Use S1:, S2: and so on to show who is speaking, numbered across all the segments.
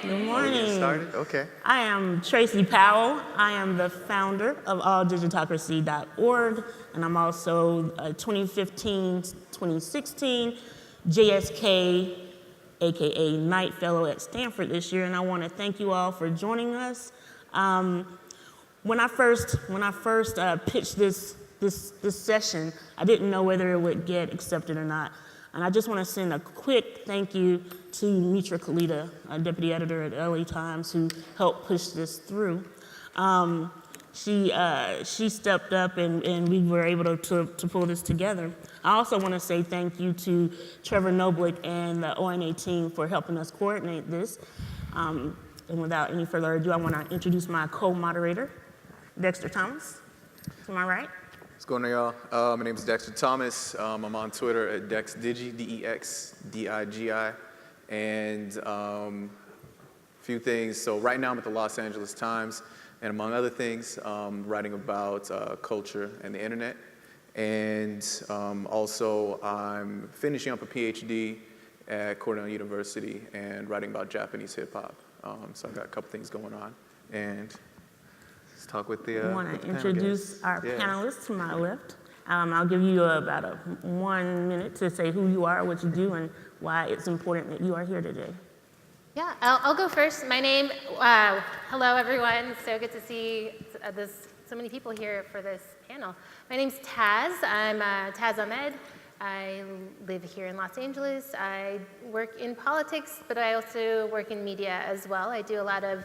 S1: Good morning.
S2: Started? Okay.
S1: I am Tracy Powell. I am the founder of alldigitocracy.org, and I'm also a 2015-2016 JSK, aka Knight Fellow at Stanford this year, and I want to thank you all for joining us. When I first pitched this session, I didn't know whether it would get accepted or not. And I just want to send a quick thank you to Mitra Kalita, a deputy editor at LA Times, who helped push this through. She stepped up and we were able to pull this together. I also want to say thank you to Trevor Noblick and the ONA team for helping us coordinate this. And without any further ado, I want to introduce my co-moderator, Dexter Thomas, to my right.
S2: What's going on, y'all? My name is Dexter Thomas. I'm on Twitter at DexDigi, D-E-X-D-I-G-I. And a few things. So right now I'm at the Los Angeles Times, and among other things, writing about culture and the internet. And also I'm finishing up a PhD at Cornell University and writing about Japanese hip hop. So I've got a couple things going on. And let's talk with the
S1: I want to introduce our panelists to my left. I'll give you about 1 minute to say who you are, what you do, and why it's important that you are here today.
S3: Yeah, I'll go first. My name, hello everyone. So good to see so many people here for this panel. My name's Taz. I'm Taz Ahmed. I live here in Los Angeles. I work in politics, but I also work in media as well. I do a lot of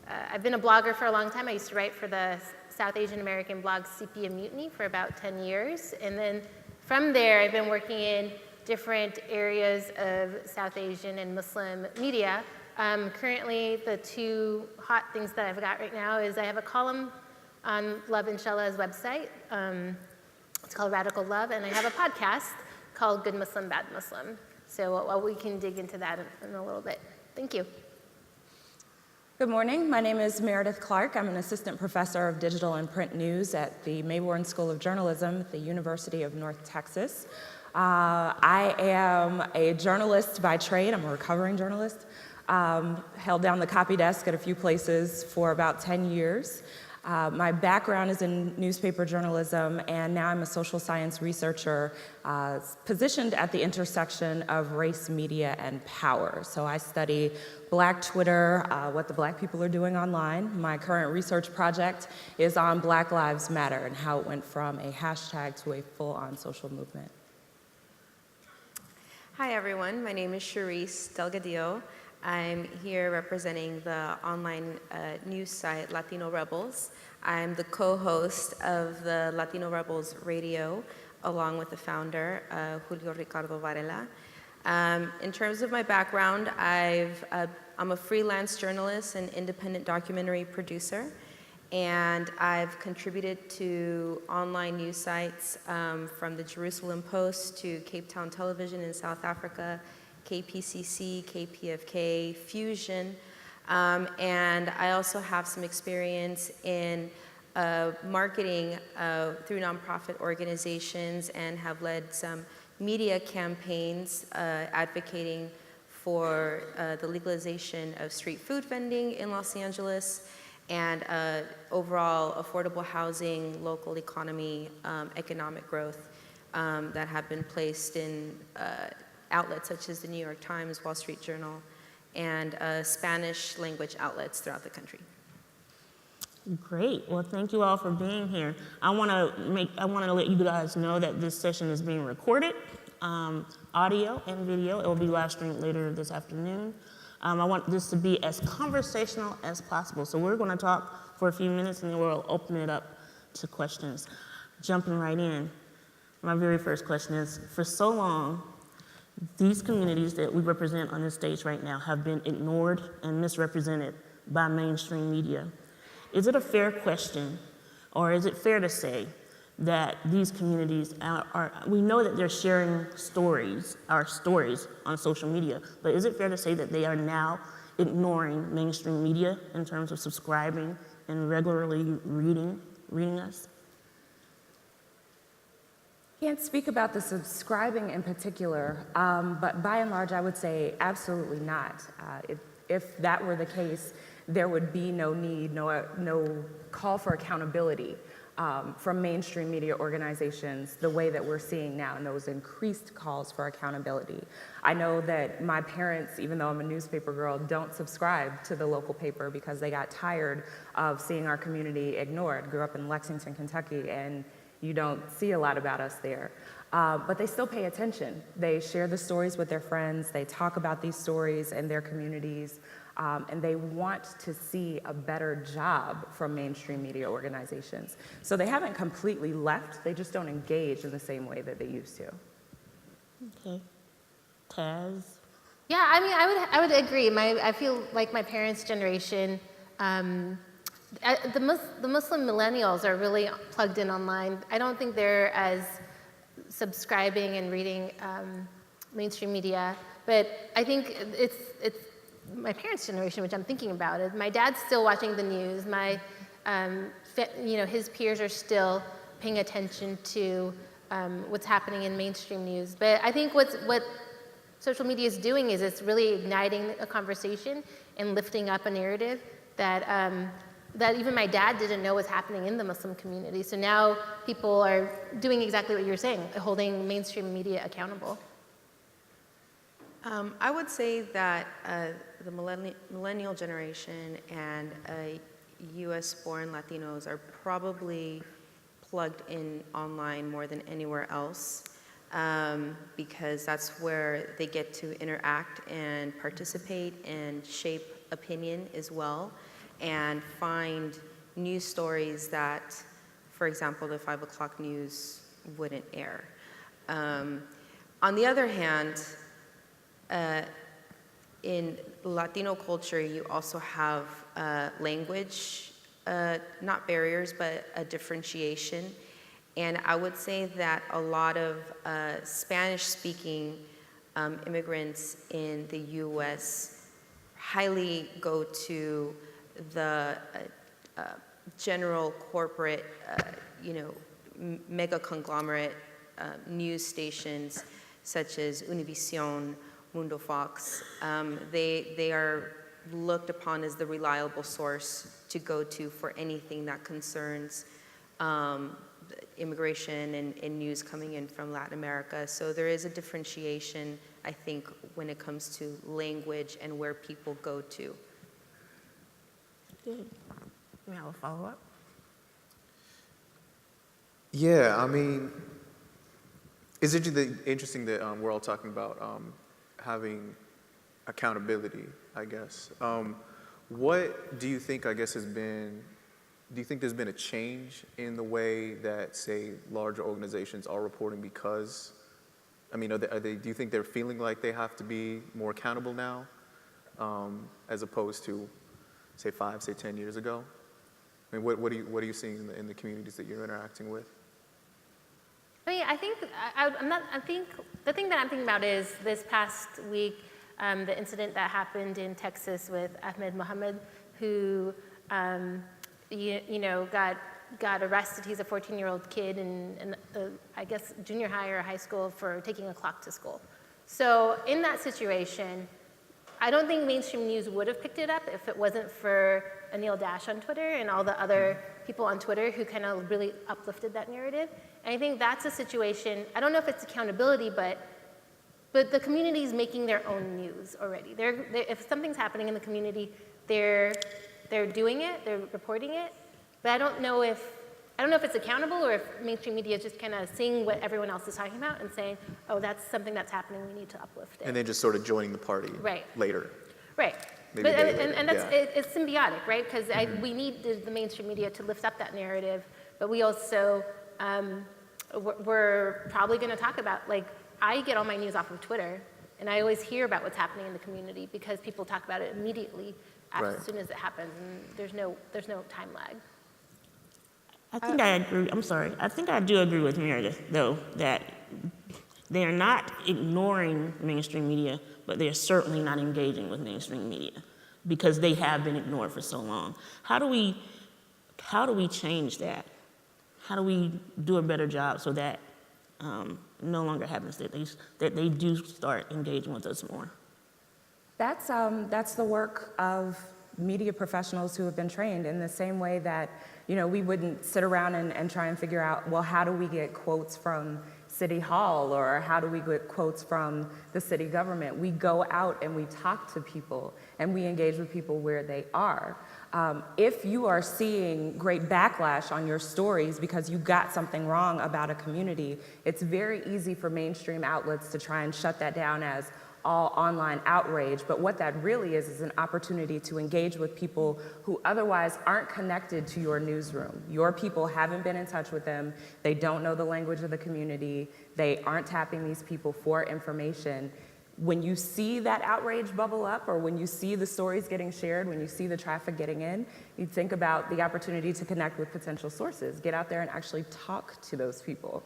S3: I've been a blogger for a long time. I used to write for the South Asian American blog Sepia Mutiny for about 10 years. And then from there, I've been working in different areas of South Asian and Muslim media. Currently, the two hot things that I've got right now is I have a column on Love Inshallah's website. It's called Radical Love. And I have a podcast called Good Muslim, Bad Muslim. So we can dig into that in a little bit. Thank you.
S4: Good morning. My name is Meredith Clark. I'm an assistant professor of digital and print news at the Mayborn School of Journalism at the University of North Texas. I am a journalist by trade. I'm a recovering journalist. Held down the copy desk at a few places for about 10 years. My background is in newspaper journalism, and now I'm a social science researcher positioned at the intersection of race, media, and power. So I study Black Twitter, what the Black people are doing online. My current research project is on Black Lives Matter and how it went from a hashtag to a full-on social movement.
S5: Hi, everyone. My name is Charisse Delgadillo. I'm here representing the online news site Latino Rebels. I'm the co-host of the Latino Rebels Radio, along with the founder, Julio Ricardo Varela. In terms of my background, I'm a freelance journalist and independent documentary producer, and I've contributed to online news sites from the Jerusalem Post to Cape Town Television in South Africa, KPCC, KPFK, Fusion, and I also have some experience in marketing through nonprofit organizations and have led some media campaigns advocating for the legalization of street food vending in Los Angeles and overall affordable housing, local economy, economic growth that have been placed in outlets such as the New York Times, Wall Street Journal, and Spanish language outlets throughout the country.
S1: Great. Well, thank you all for being here. I want to let you guys know that this session is being recorded, audio and video. It will be live streamed later this afternoon. I want this to be as conversational as possible. So we're going to talk for a few minutes and then we'll open it up to questions. Jumping right in, my very first question is, for so long, these communities that we represent on this stage right now have been ignored and misrepresented by mainstream media. Is it a fair question, or is it fair to say that these communities we know that they're sharing our stories on social media, but is it fair to say that they are now ignoring mainstream media in terms of subscribing and regularly reading us?
S4: Can't speak about the subscribing in particular, but by and large, I would say absolutely not. If that were the case, there would be no need, no call for accountability from mainstream media organizations the way that we're seeing now, and those increased calls for accountability. I know that my parents, even though I'm a newspaper girl, don't subscribe to the local paper because they got tired of seeing our community ignored. Grew up in Lexington, Kentucky, and you don't see a lot about us there. But they still pay attention. They share the stories with their friends. They talk about these stories in their communities. And they want to see a better job from mainstream media organizations. So they haven't completely left. They just don't engage in the same way that they used to.
S1: Okay. Taz?
S3: Yeah, I mean, I would agree. I feel like my parents' generation, the Muslim millennials are really plugged in online. I don't think they're as subscribing and reading mainstream media, but I think it's my parents' generation, which I'm thinking about. Is my dad's still watching the news. My, his peers are still paying attention to what's happening in mainstream news. But I think what social media is doing is it's really igniting a conversation and lifting up a narrative that that even my dad didn't know was happening in the Muslim community. So now people are doing exactly what you're saying, holding mainstream media accountable.
S5: I would say that the millennial generation and US-born Latinos are probably plugged in online more than anywhere else because that's where they get to interact and participate and shape opinion as well and find news stories that, for example, the 5 o'clock news wouldn't air. On the other hand, in Latino culture, you also have language, not barriers, but a differentiation. And I would say that a lot of Spanish-speaking immigrants in the US highly go to the general corporate, mega conglomerate news stations such as Univision, Mundo Fox. They are looked upon as the reliable source to go to for anything that concerns immigration and news coming in from Latin America. So there is a differentiation, I think, when it comes to language and where people go to.
S1: Good. You have a follow-up?
S2: Yeah, I mean, it's interesting that we're all talking about having accountability, I guess. What do you think, do you think there's been a change in the way that, say, larger organizations are reporting because, do you think they're feeling like they have to be more accountable now as opposed to, say, 10 years ago? I mean, what are you seeing in the communities that you're interacting with?
S3: I mean, I think the thing that I'm thinking about is this past week, the incident that happened in Texas with Ahmed Mohammed, who, got arrested. He's a 14-year-old kid in I guess, junior high or high school for taking a clock to school. So in that situation, I don't think mainstream news would have picked it up if it wasn't for Anil Dash on Twitter and all the other people on Twitter who kind of really uplifted that narrative. And I think that's a situation, I don't know if it's accountability, but the community is making their own news already. If something's happening in the community, they're doing it, they're reporting it, but I don't know if it's accountable or if mainstream media is just kind of seeing what everyone else is talking about and saying, oh, that's something that's happening, we need to uplift it.
S2: And then just sort of joining the party later.
S3: Right.
S2: Maybe
S3: And that's, it's symbiotic, right? Because we need the mainstream media to lift up that narrative, but we also, we're probably going to talk about, like, I get all my news off of Twitter, and I always hear about what's happening in the community because people talk about it immediately as soon as it happens, and there's no time lag.
S1: I think I agree. I'm sorry. I think I do agree with Meredith, though, that they are not ignoring mainstream media, but they are certainly not engaging with mainstream media because they have been ignored for so long. How do we change that? How do we do a better job so that no longer happens, that they do start engaging with us more.
S4: That's the work of media professionals who have been trained in the same way that, we wouldn't sit around and try and figure out, well, how do we get quotes from City Hall or how do we get quotes from the city government? We go out and we talk to people and we engage with people where they are. If you are seeing great backlash on your stories because you got something wrong about a community, it's very easy for mainstream outlets to try and shut that down as all online outrage, but what that really is an opportunity to engage with people who otherwise aren't connected to your newsroom. Your people haven't been in touch with them, they don't know the language of the community, they aren't tapping these people for information. When you see that outrage bubble up, or when you see the stories getting shared, when you see the traffic getting in, you think about the opportunity to connect with potential sources, get out there and actually talk to those people.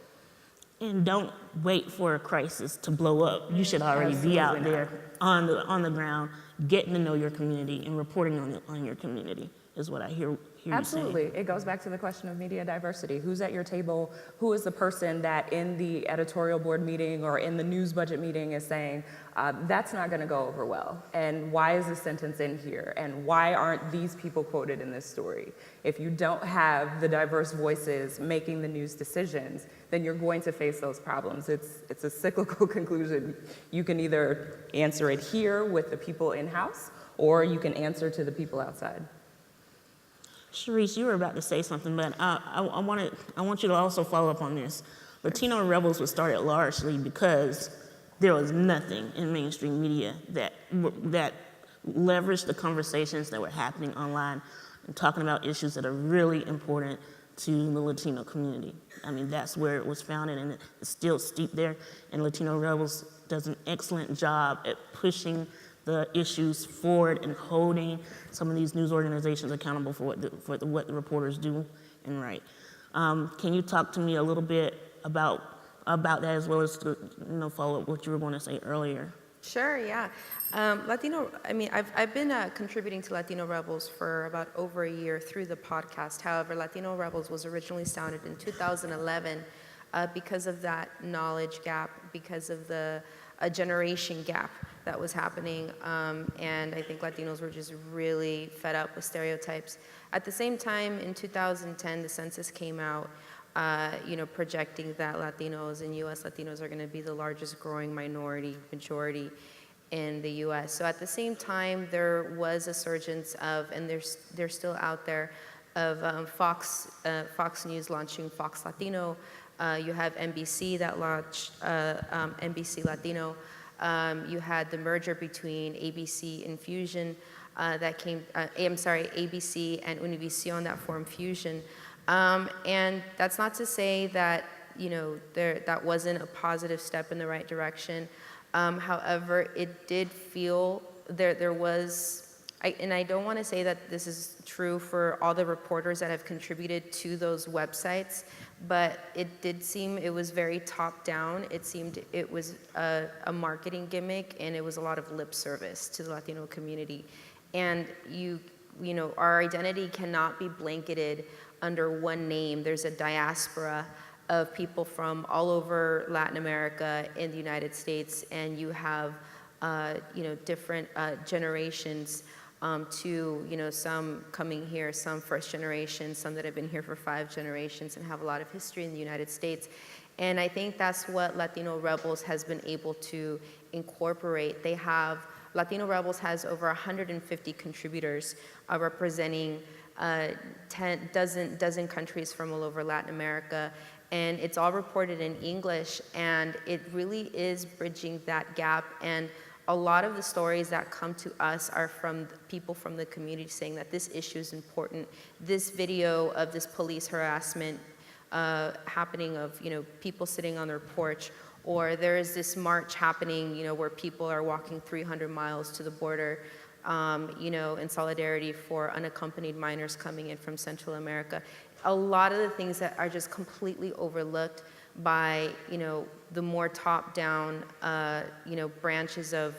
S1: And don't wait for a crisis to blow up. You should already be out
S4: Absolutely
S1: there on the ground, getting to know your community and reporting on your community is what I hear you
S4: Absolutely.
S1: saying.
S4: It goes back to the question of media diversity. Who's at your table? Who is the person that in the editorial board meeting or in the news budget meeting is saying, that's not going to go over well? And why is this sentence in here? And why aren't these people quoted in this story? If you don't have the diverse voices making the news decisions, then you're going to face those problems. It's a cyclical conclusion. You can either answer it here with the people in-house, or you can answer to the people outside.
S1: Sharice, you were about to say something, but I want you to also follow up on this. Latino Rebels was started largely because there was nothing in mainstream media that leveraged the conversations that were happening online and talking about issues that are really important to the Latino community. I mean, that's where it was founded, and it's still steeped there. And Latino Rebels does an excellent job at pushing the issues forward and holding some of these news organizations accountable for what the reporters do and write. Can you talk to me a little bit about that, as well as to follow up what you were going to say earlier?
S5: Sure, yeah. I've been contributing to Latino Rebels for about over a year through the podcast. However, Latino Rebels was originally founded in 2011 because of that knowledge gap, because of a generation gap that was happening, and I think Latinos were just really fed up with stereotypes. At the same time, in 2010, the census came out, projecting that Latinos and U.S. Latinos are going to be the largest growing majority in the U.S. So at the same time, there was a surgence of, and they're still out there, of Fox News launching Fox Latino. You have NBC that launched NBC Latino. You had the merger between ABC and Fusion ABC and Univision that formed Fusion. And that's not to say that, that wasn't a positive step in the right direction. However, it did feel there was, and I don't want to say that this is true for all the reporters that have contributed to those websites, but it did seem it was very top down. It seemed it was a marketing gimmick, and it was a lot of lip service to the Latino community. And our identity cannot be blanketed under one name. There's a diaspora of people from all over Latin America in the United States, and you have different generations some coming here, some first generation, some that have been here for 5 generations and have a lot of history in the United States. And I think that's what Latino Rebels has been able to incorporate. Latino Rebels has over 150 contributors representing dozen countries from all over Latin America. And it's all reported in English, and it really is bridging that gap. And a lot of the stories that come to us are from people from the community saying that this issue is important. This video of this police harassment happening of people sitting on their porch, or there is this march happening where people are walking 300 miles to the border in solidarity for unaccompanied minors coming in from Central America. A lot of the things that are just completely overlooked by the more top-down branches of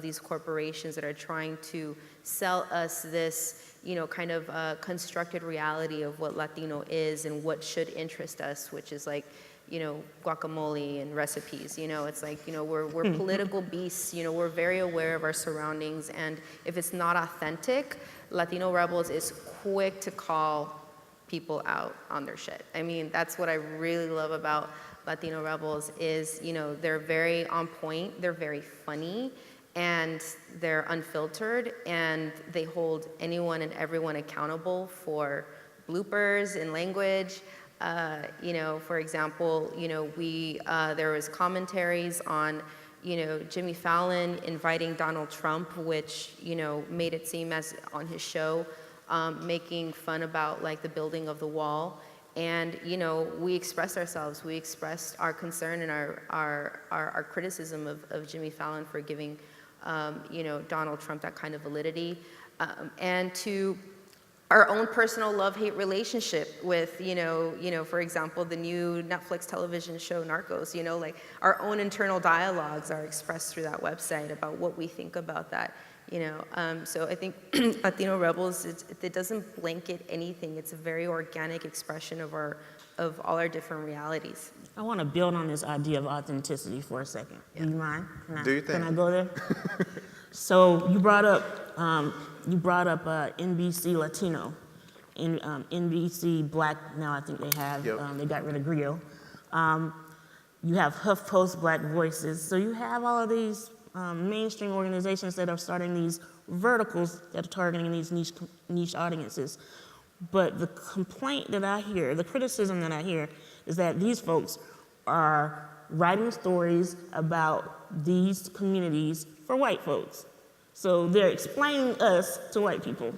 S5: these corporations that are trying to sell us this kind of constructed reality of what Latino is and what should interest us, which is like guacamole and recipes. It's like, we're political beasts. We're very aware of our surroundings. And if it's not authentic, Latino Rebels is quick to call people out on their shit. I mean, that's what I really love about Latino Rebels is, they're very on point, they're very funny, and they're unfiltered, and they hold anyone and everyone accountable for bloopers in language. For example, there was commentaries on, Jimmy Fallon inviting Donald Trump, which, made it seem as on his show, making fun about like the building of the wall. And, we expressed ourselves, we expressed our concern and our criticism of Jimmy Fallon for giving, Donald Trump that kind of validity. And to our own personal love-hate relationship with, for example, the new Netflix television show Narcos, like our own internal dialogues are expressed through that website about what we think about that. So I think Latino Rebels, it doesn't blanket anything. It's a very organic expression of all our different realities.
S1: I want to build on this idea of authenticity for a second. Do you mind?
S2: Do your thing.
S1: Can I go there? So you brought up NBC Latino, NBC Black. Now I think they have.
S2: Yep.
S1: They got rid of Grio. You have HuffPost Black Voices. So you have all of these mainstream organizations that are starting these verticals that are targeting these niche audiences. But the complaint that I hear, the criticism that I hear, is that these folks are writing stories about these communities for white folks. So they're explaining us to white people.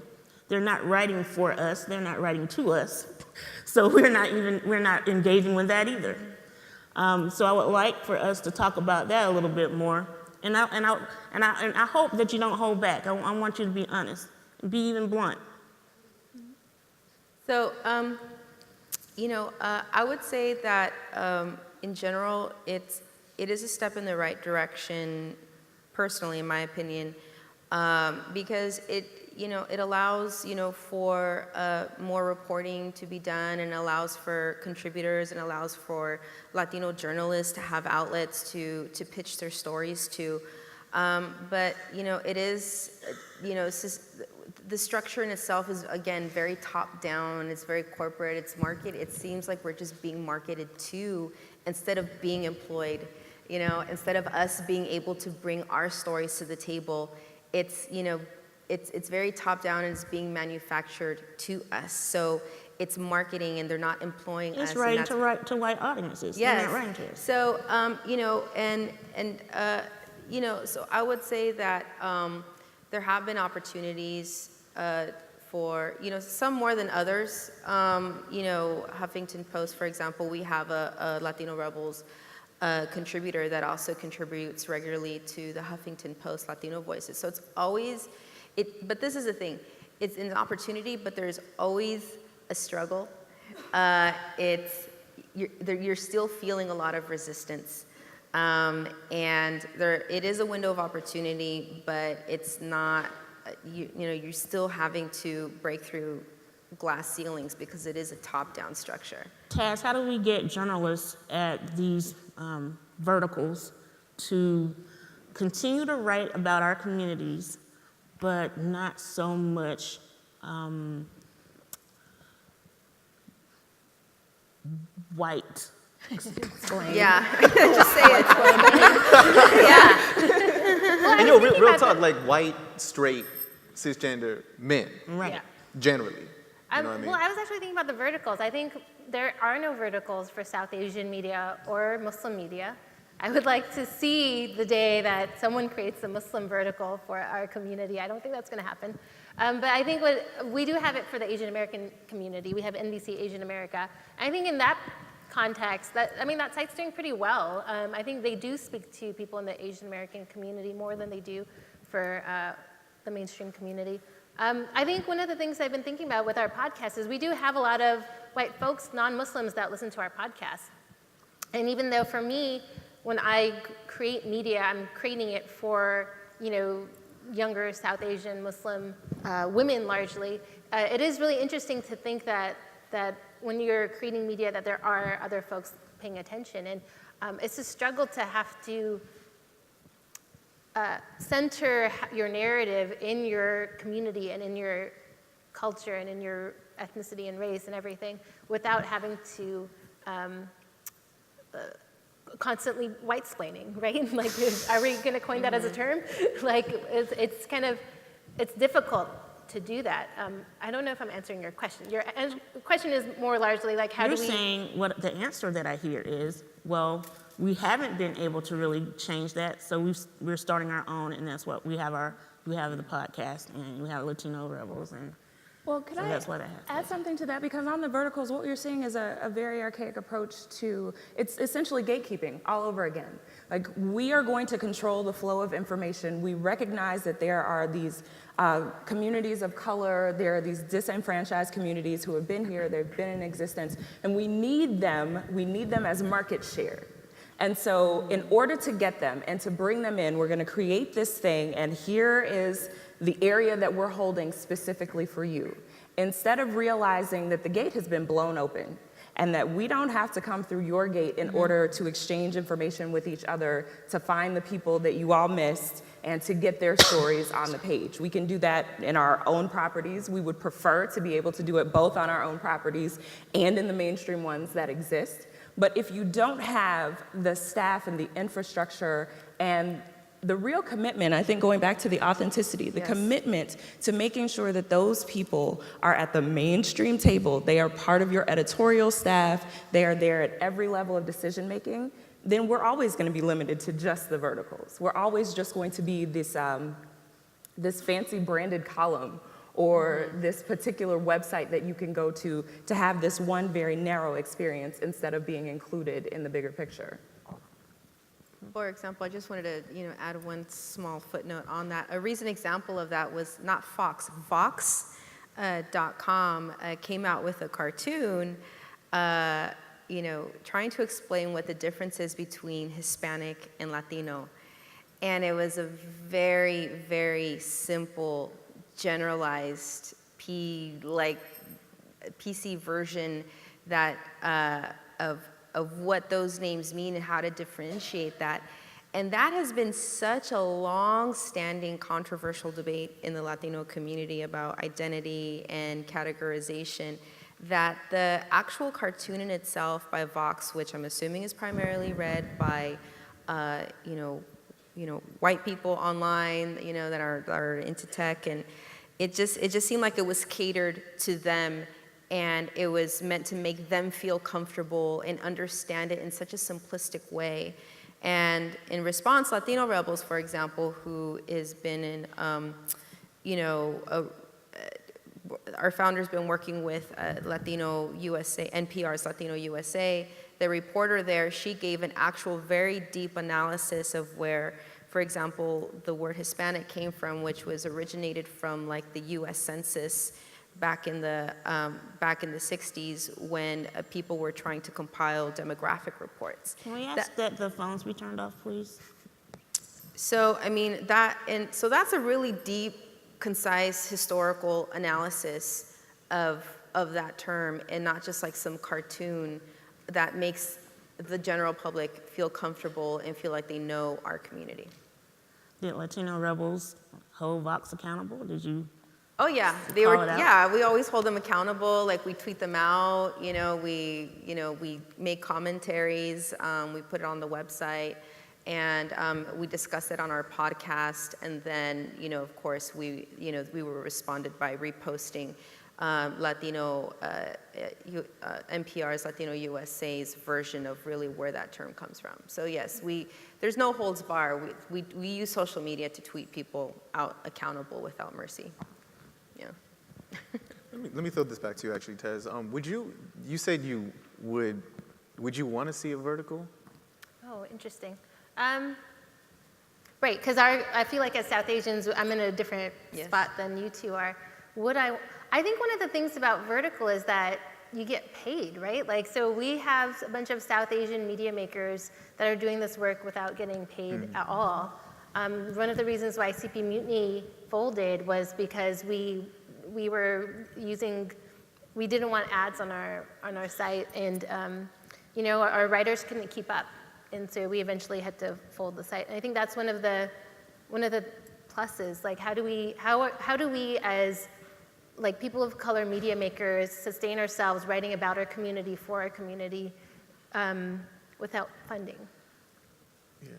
S1: They're not writing for us, they're not writing to us. So we're not engaging with that either. So I would like for us to talk about that a little bit more. And I hope that you don't hold back. I want you to be honest, be even blunt.
S5: So, I would say that in general, it is a step in the right direction, personally, in my opinion, because it allows, for more reporting to be done, and allows for contributors, and allows for Latino journalists to have outlets to pitch their stories to. But, it is, it's just, the structure in itself is, again, very top-down. It's very corporate. It's market. It seems like we're just being marketed to instead of being employed. Instead of us being able to bring our stories to the table, it's very top-down, and it's being manufactured to us. So it's marketing, and they're not employing us.
S1: It's writing to white audiences.
S5: Yes.
S1: They're not writing to us.
S5: So so I would say that there have been opportunities for, some more than others. Huffington Post, for example, we have a Latino Rebels contributor that also contributes regularly to the Huffington Post Latino Voices. So it's always, but this is the thing, it's an opportunity, but there's always a struggle. You're still feeling a lot of resistance. And it is a window of opportunity, but it's not, you're still having to break through glass ceilings because it is a top-down structure.
S1: Taz, how do we get journalists at these verticals to continue to write about our communities, but not so much white? Explain.
S5: Yeah, just say it. Yeah.
S2: And real talk, like white, straight, cisgender men,
S1: Right.
S3: Yeah.
S2: generally. You know what I mean?
S3: Well, I was actually thinking about the verticals. I think there are no verticals for South Asian media or Muslim media. I would like to see the day that someone creates a Muslim vertical for our community. I don't think that's going to happen. But I think we do have it for the Asian American community. We have NBC Asian America. I think in that context, that site's doing pretty well. I think they do speak to people in the Asian American community more than they do for the mainstream community. I think one of the things I've been thinking about with our podcast is we do have a lot of white folks, non-Muslims, that listen to our podcast. And even though for me, when I create media, I'm creating it for, younger South Asian Muslim women largely, it is really interesting to think that when you're creating media that there are other folks paying attention. And it's a struggle to have to center your narrative in your community and in your culture and in your ethnicity and race and everything without having to constantly white-splaining, right? Like, are we going to coin that as a term? Like, it's kind of, it's difficult to do that. I don't know if I'm answering your question. Your question is more largely like, how
S1: You're
S3: do we...
S1: saying what the answer that I hear is, well, we haven't been able to really change that, so we're starting our own, and that's what we have the podcast, and we have Latino Rebels, and
S4: Well, could
S1: so
S4: I
S1: that's what I have.
S4: add something to that? Because on the verticals, what you're seeing is a very archaic approach to, it's essentially gatekeeping all over again. Like, we are going to control the flow of information. We recognize that there are these communities of color, there are these disenfranchised communities who have been here, they've been in existence, and we need them as market share. And so in order to get them and to bring them in, we're gonna create this thing, and here is the area that we're holding specifically for you. Instead of realizing that the gate has been blown open and that we don't have to come through your gate in order to exchange information with each other, to find the people that you all missed and to get their stories on the page. We can do that in our own properties. We would prefer to be able to do it both on our own properties and in the mainstream ones that exist. But if you don't have the staff and the infrastructure and the real commitment, I think going back to the authenticity, the commitment to making sure that those people are at the mainstream table, they are part of your editorial staff, they are there at every level of decision making, then we're always going to be limited to just the verticals. We're always just going to be this, this fancy branded column or this particular website that you can go to have this one very narrow experience instead of being included in the bigger picture.
S5: For example, I just wanted to, add one small footnote on that. A recent example of that was not Fox, Vox.com came out with a cartoon, trying to explain what the difference is between Hispanic and Latino. And it was a very, very simple, generalized PC version that of what those names mean and how to differentiate that. And that has been such a long-standing controversial debate in the Latino community about identity and categorization that the actual cartoon in itself by Vox, which I'm assuming is primarily read by, white people online, that are into tech, and it just seemed like it was catered to them. And it was meant to make them feel comfortable and understand it in such a simplistic way. And in response, Latino Rebels, for example, who has been in, our founder's been working with Latino USA, NPR's Latino USA. The reporter there, she gave an actual very deep analysis of where, for example, the word Hispanic came from, which was originated from like the US Census back in the 60s when people were trying to compile demographic reports.
S1: Can we ask that the phones be turned off, please?
S5: So, so that's a really deep, concise, historical analysis of that term, and not just like some cartoon that makes the general public feel comfortable and feel like they know our community.
S1: Did Latino Rebels hold Vox accountable? Did you?
S5: Oh yeah,
S1: Call it out?
S5: Yeah, we always hold them accountable. Like, we tweet them out. We make commentaries. We put it on the website, and we discuss it on our podcast. And then, of course, we were responded by reposting NPR's Latino USA's version of really where that term comes from. So yes, there's no holds bar. We use social media to tweet people out accountable without mercy. Yeah.
S2: Let me throw this back to you, actually, Tez. You said would you want to see a vertical?
S3: Oh, interesting. Right, because I feel like as South Asians, I'm in a different spot than you two are. I think one of the things about vertical is that you get paid, right? Like, so we have a bunch of South Asian media makers that are doing this work without getting paid at all. One of the reasons why CP Mutiny folded was because we didn't want ads on our site, and our writers couldn't keep up. And so we eventually had to fold the site. And I think that's one of the pluses. Like, how do we as like people of color media makers sustain ourselves writing about our community for our community without funding?
S2: Yeah.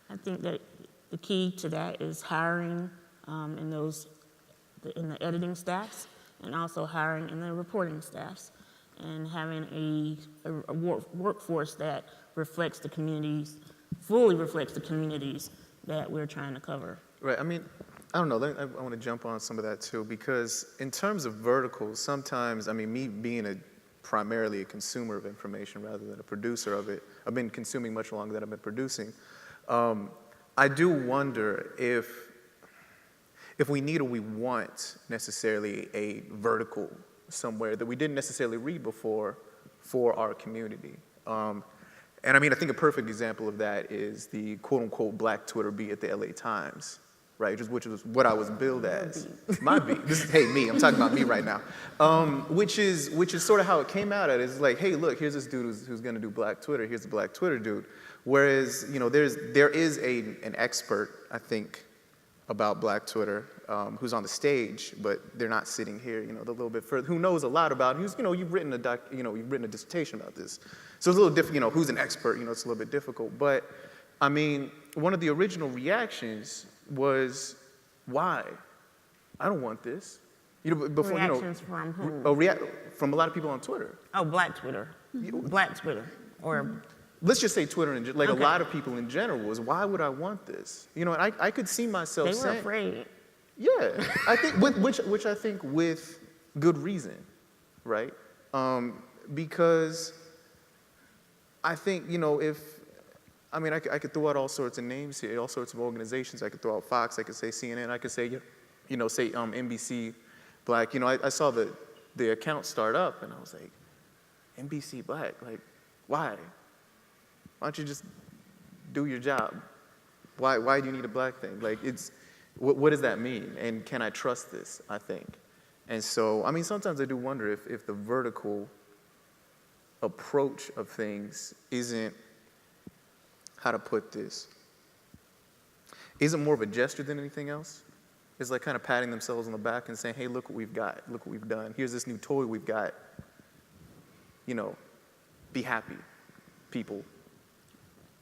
S1: I think that the key to that is hiring in the editing staffs, and also hiring in the reporting staffs, and having a workforce that reflects the communities, fully reflects the communities that we're trying to cover.
S2: Right. I mean, I don't know. I want to jump on some of that too, because in terms of verticals, sometimes, I mean, me being primarily a consumer of information rather than a producer of it, I've been consuming much longer than I've been producing. I do wonder if we need or we want necessarily a vertical somewhere that we didn't necessarily read before for our community. And I mean, I think a perfect example of that is the quote unquote Black Twitter beat at the LA Times, right? Which was what I was billed as. My beat. This is, hey, me, I'm talking about me right now. Which is sort of how it came out at. It's like, hey, look, here's this dude who's gonna do Black Twitter, here's the Black Twitter dude. Whereas, there is an expert, I think, about Black Twitter, who's on the stage, but they're not sitting here, the little bit further, who knows a lot about, you've written a dissertation about this. So it's a little different, who's an expert, it's a little bit difficult. But, I mean, one of the original reactions was, why? I don't want this. Before,
S1: Reactions from whom?
S2: From a lot of people on Twitter.
S1: Oh, Black Twitter. Black Twitter. Or
S2: let's just say Twitter, like
S1: Okay.
S2: a lot of people in general was, why would I want this? And I could see myself
S1: they were
S2: saying,
S1: afraid.
S2: yeah, I think, which I think with good reason, right? Because I think, I could throw out all sorts of names here, all sorts of organizations. I could throw out Fox, I could say CNN, I could say, say NBC Black. I saw the account start up and I was like, NBC Black, like, why? Why don't you just do your job? Why do you need a Black thing? Like, what does that mean? And can I trust this, I think? And so, I mean, sometimes I do wonder if the vertical approach of things isn't, how to put this, isn't more of a gesture than anything else. It's like kind of patting themselves on the back and saying, hey, look what we've got, look what we've done. Here's this new toy we've got. Be happy, people.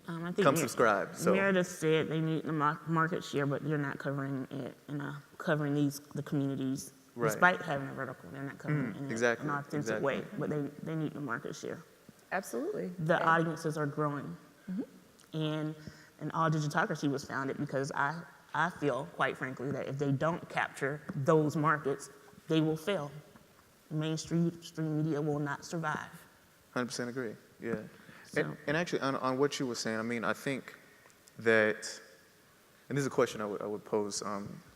S1: I think
S2: Come subscribe. So.
S1: Meredith said they need the market share, but they're not covering it and covering the communities.
S2: Right.
S1: Despite having a vertical, they're not covering it in
S2: exactly,
S1: an authentic way, but they need the market share.
S4: Absolutely.
S1: The audiences are growing. And All Digitocracy was founded because I feel, quite frankly, that if they don't capture those markets, they will fail. Mainstream media will not survive.
S2: 100% agree, yeah.
S1: So.
S2: And actually, on what you were saying, I mean, I think that, and this is a question I would pose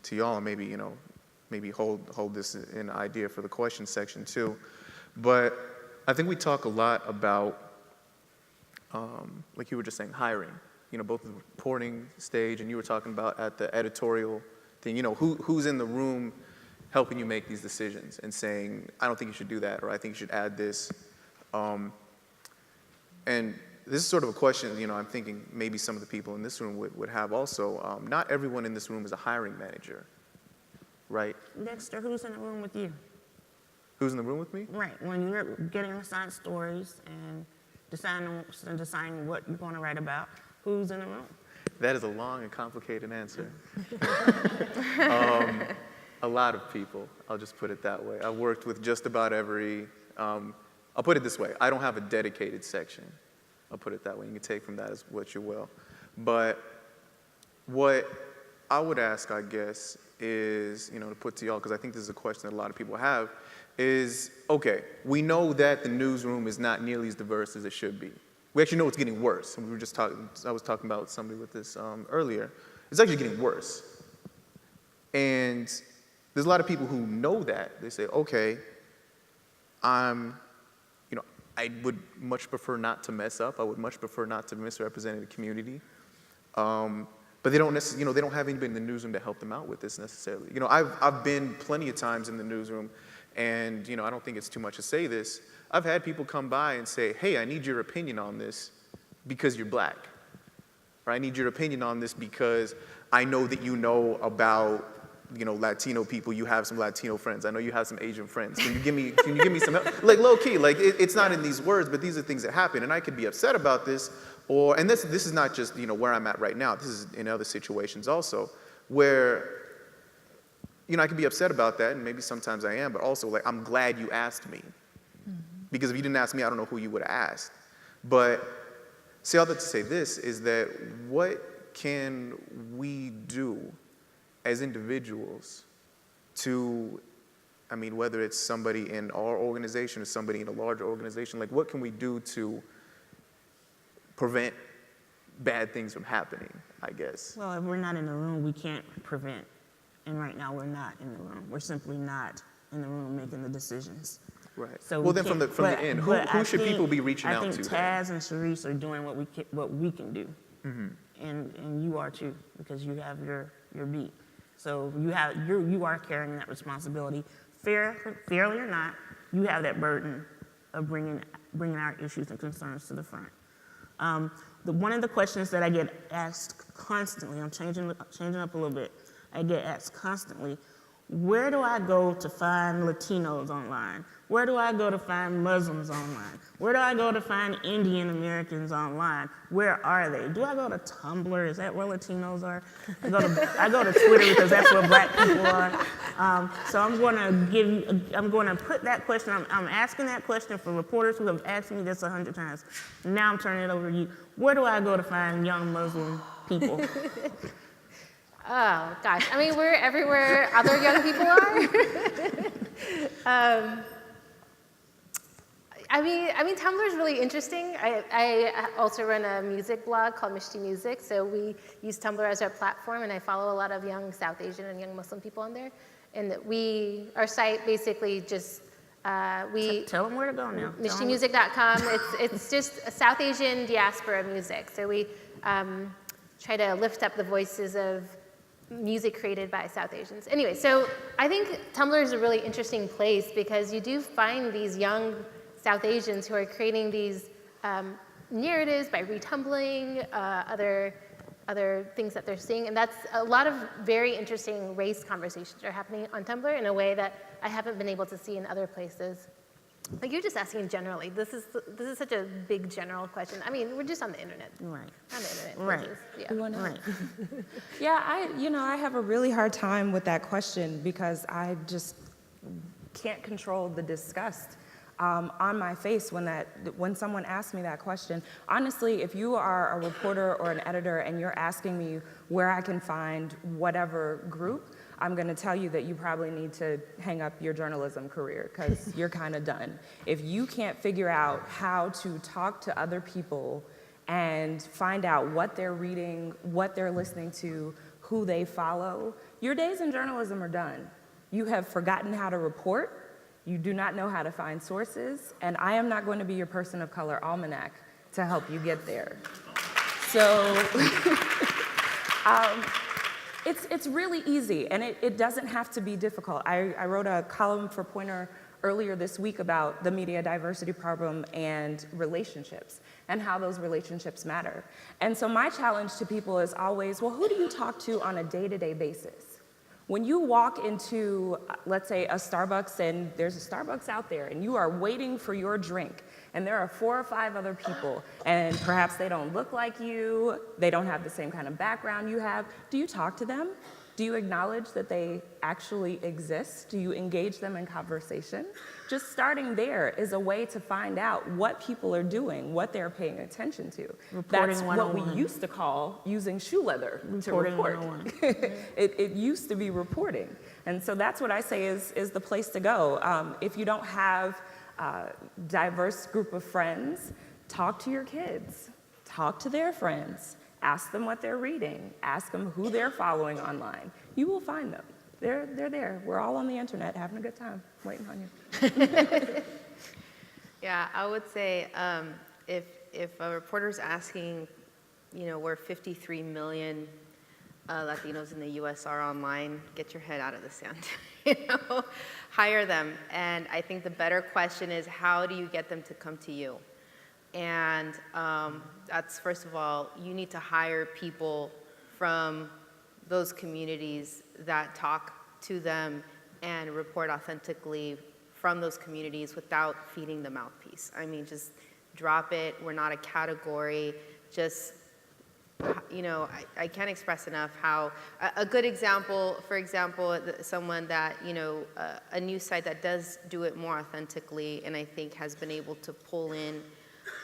S2: to y'all, and maybe, maybe hold this in idea for the question section too. But I think we talk a lot about, like you were just saying, hiring. Both the reporting stage, and you were talking about at the editorial thing, who's in the room helping you make these decisions and saying, I don't think you should do that, or I think you should add this. And this is sort of a question, I'm thinking maybe some of the people in this room would have also. Not everyone in this room is a hiring manager, right?
S1: Dexter, who's in the room with you?
S2: Who's in the room with me?
S1: Right, when you're getting assigned stories and deciding what you're going to write about, who's in the room?
S2: That is a long and complicated answer. A lot of people, I'll just put it that way. I've worked with just about every, I'll put it this way, I don't have a dedicated section. I'll put it that way. You can take from that as what you will. But what I would ask, I guess, is, to put to y'all, because I think this is a question that a lot of people have, is, okay, we know that the newsroom is not nearly as diverse as it should be. We actually know it's getting worse. We were just talking, I was talking about somebody with this earlier. It's actually getting worse. And there's a lot of people who know that. They say, okay, I would much prefer not to mess up. I would much prefer not to misrepresent the community. But they don't necessarily, they don't have anybody in the newsroom to help them out with this necessarily. I've been plenty of times in the newsroom, And, I don't think it's too much to say this. I've had people come by and say, hey, I need your opinion on this because you're black. Or I need your opinion on this because I know that you know about, Latino people. You have some Latino friends. I know you have some Asian friends. Can you give me some help? Like, low key, like, it's not in these words, but these are things that happen. And I could be upset about this, and this is not just, where I'm at right now. This is in other situations also, where, I could be upset about that, and maybe sometimes I am, but also, like, I'm glad you asked me. Because if you didn't ask me, I don't know who you would have asked. But say all that to say this is that what can we do as individuals to, whether it's somebody in our organization or somebody in a larger organization, like what can we do to prevent bad things from happening, I guess?
S1: Well, if we're not in the room, we can't prevent. And right now, we're not in the room. We're simply not in the room making the decisions.
S2: Right.
S1: So
S2: well,
S1: we
S2: then from
S1: can't-
S2: the
S1: but-
S2: end,
S1: but
S2: who
S1: I
S2: should people
S1: think-
S2: be reaching out to?
S1: I think Taz and Sharice are doing what we can do, and you are too, because you have your beat. So you are carrying that responsibility, fairly or not. You have that burden of bringing our issues and concerns to the front. One of the questions that I get asked constantly, I'm changing up a little bit. I get asked constantly, where do I go to find Latinos online? Where do I go to find Muslims online? Where do I go to find Indian Americans online? Where are they? Do I go to Tumblr? Is that where Latinos are? I go to Twitter because that's where black people are. So I'm going to put that question, I'm asking that question for reporters who have asked me this 100 times. Now I'm turning it over to you. Where do I go to find young Muslim people?
S3: Oh, gosh. We're everywhere other young people are. Tumblr is really interesting. I also run a music blog called Mishti Music, so we use Tumblr as our platform, and I follow a lot of young South Asian and young Muslim people on there. And our site basically just,
S1: Tell them where to go now.
S3: MishtiMusic.com. It's just South Asian diaspora music. So we try to lift up the voices of music created by South Asians. Anyway, so I think Tumblr is a really interesting place because you do find these young South Asians who are creating these narratives by retumbling other things that they're seeing. And that's a lot of very interesting race conversations are happening on Tumblr in a way that I haven't been able to see in other places. Like you're just asking generally. This is such a big general question. We're just on the internet.
S1: Right.
S3: On the internet.
S1: Right.
S3: Yeah.
S1: Right.
S4: Yeah, I have a really hard time with that question because I just can't control the disgust on my face when someone asks me that question. Honestly, if you are a reporter or an editor and you're asking me where I can find whatever group, I'm going to tell you that you probably need to hang up your journalism career because you're kind of done. If you can't figure out how to talk to other people and find out what they're reading, what they're listening to, who they follow, your days in journalism are done. You have forgotten how to report. You do not know how to find sources, and I am not going to be your person of color almanac to help you get there. So it's really easy, and it doesn't have to be difficult. I wrote a column for Poynter earlier this week about the media diversity problem and relationships and how those relationships matter. And so my challenge to people is always, well, who do you talk to on a day-to-day basis? When you walk into, let's say, a Starbucks, and there's a Starbucks out there, and you are waiting for your drink, and there are 4 or 5 other people, and perhaps they don't look like you, they don't have the same kind of background you have, do you talk to them? Do you acknowledge that they actually exist? Do you engage them in conversation? Just starting there is a way to find out what people are doing, what they're paying attention to.
S1: Reporting
S4: That's what we
S1: 101.
S4: used to call using shoe leather to
S1: Reporting
S4: report.
S1: 101.
S4: It used to be reporting. And so that's what I say is the place to go. If you don't have a diverse group of friends, talk to your kids. Talk to their friends. Ask them what they're reading. Ask them who they're following online. You will find them. They're there. We're all on the internet having a good time, waiting on you.
S5: Yeah, I would say if a reporter's asking, where 53 million Latinos in the U.S. are online. Get your head out of the sand. Hire them. And I think the better question is, how do you get them to come to you? And that's, first of all, you need to hire people from those communities that talk to them and report authentically from those communities without feeding the mouthpiece. I mean, just drop it. We're not a category. Just, I can't express enough how, a good example, for example, someone that, a news site that does do it more authentically and I think has been able to pull in,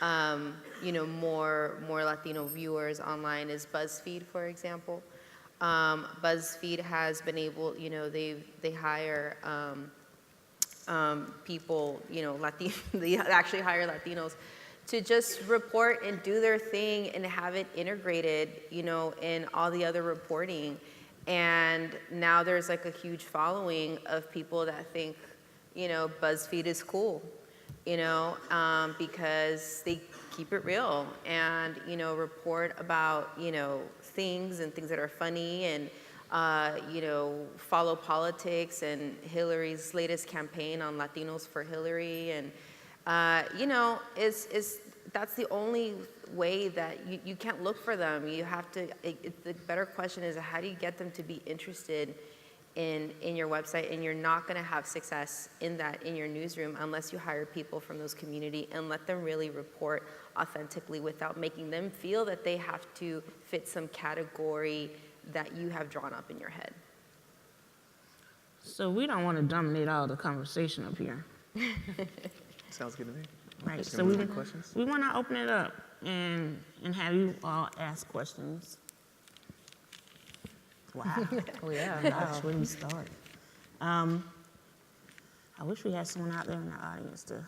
S5: more Latino viewers online is BuzzFeed, for example. BuzzFeed has been able, they hire people, they actually hire Latinos to just report and do their thing and have it integrated, in all the other reporting. And now there's like a huge following of people that think, BuzzFeed is cool, because they keep it real and, report about, things and things that are funny and, follow politics and Hillary's latest campaign on Latinos for Hillary. And, that's the only way that you can't look for them. You have to, the better question is, how do you get them to be interested in your website? And you're not gonna have success in your newsroom unless you hire people from those community and let them really report authentically without making them feel that they have to fit some category that you have drawn up in your head.
S1: So we don't want to dominate all the conversation up here.
S2: Sounds good to me.
S1: Right,
S2: Just
S1: so
S2: gonna
S1: we,
S2: move on to questions?
S1: we want to open it up and have you all ask questions. Wow.
S4: Oh, yeah.
S1: Gosh, where do we start? I wish we had someone out there in the audience to.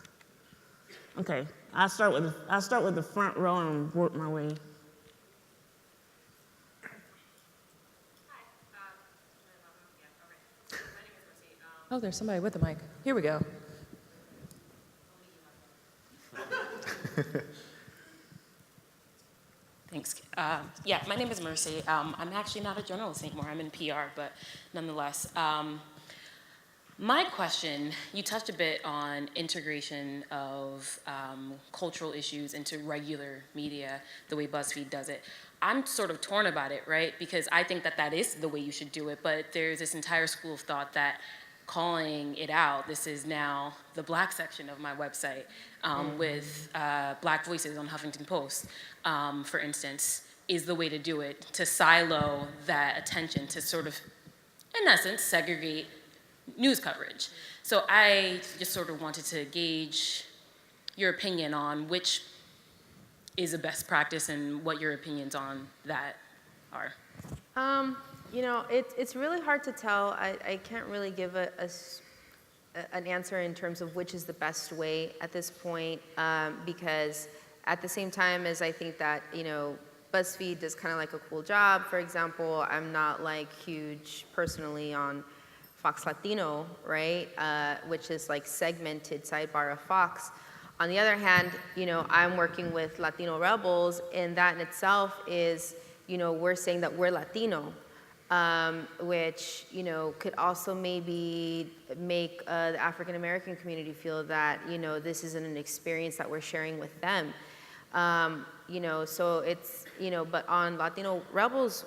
S1: Okay, I'll start with the front row and work my way.
S4: Oh, there's somebody with a mic. Here we go.
S6: Thanks. Yeah, my name is Mercy. I'm actually not a journalist anymore. I'm in PR, but nonetheless. My question, you touched a bit on integration of cultural issues into regular media, the way BuzzFeed does it. I'm sort of torn about it, right? Because I think that is the way you should do it, but there's this entire school of thought that calling it out, this is now the Black section of my website, with Black voices on Huffington Post, for instance, is the way to do it, to silo that attention, to sort of, in essence, segregate news coverage. So I just sort of wanted to gauge your opinion on which is the best practice and what your opinions on that are.
S5: It's really hard to tell. I can't really give an answer in terms of which is the best way at this point, because at the same time as I think that, BuzzFeed does kind of like a cool job. For example, I'm not like huge personally on Fox Latino, right? Which is like segmented sidebar of Fox. On the other hand, I'm working with Latino Rebels, and that in itself is, we're saying that we're Latino. Which, could also maybe make the African American community feel that, this isn't an experience that we're sharing with them. So it's, but on Latino Rebels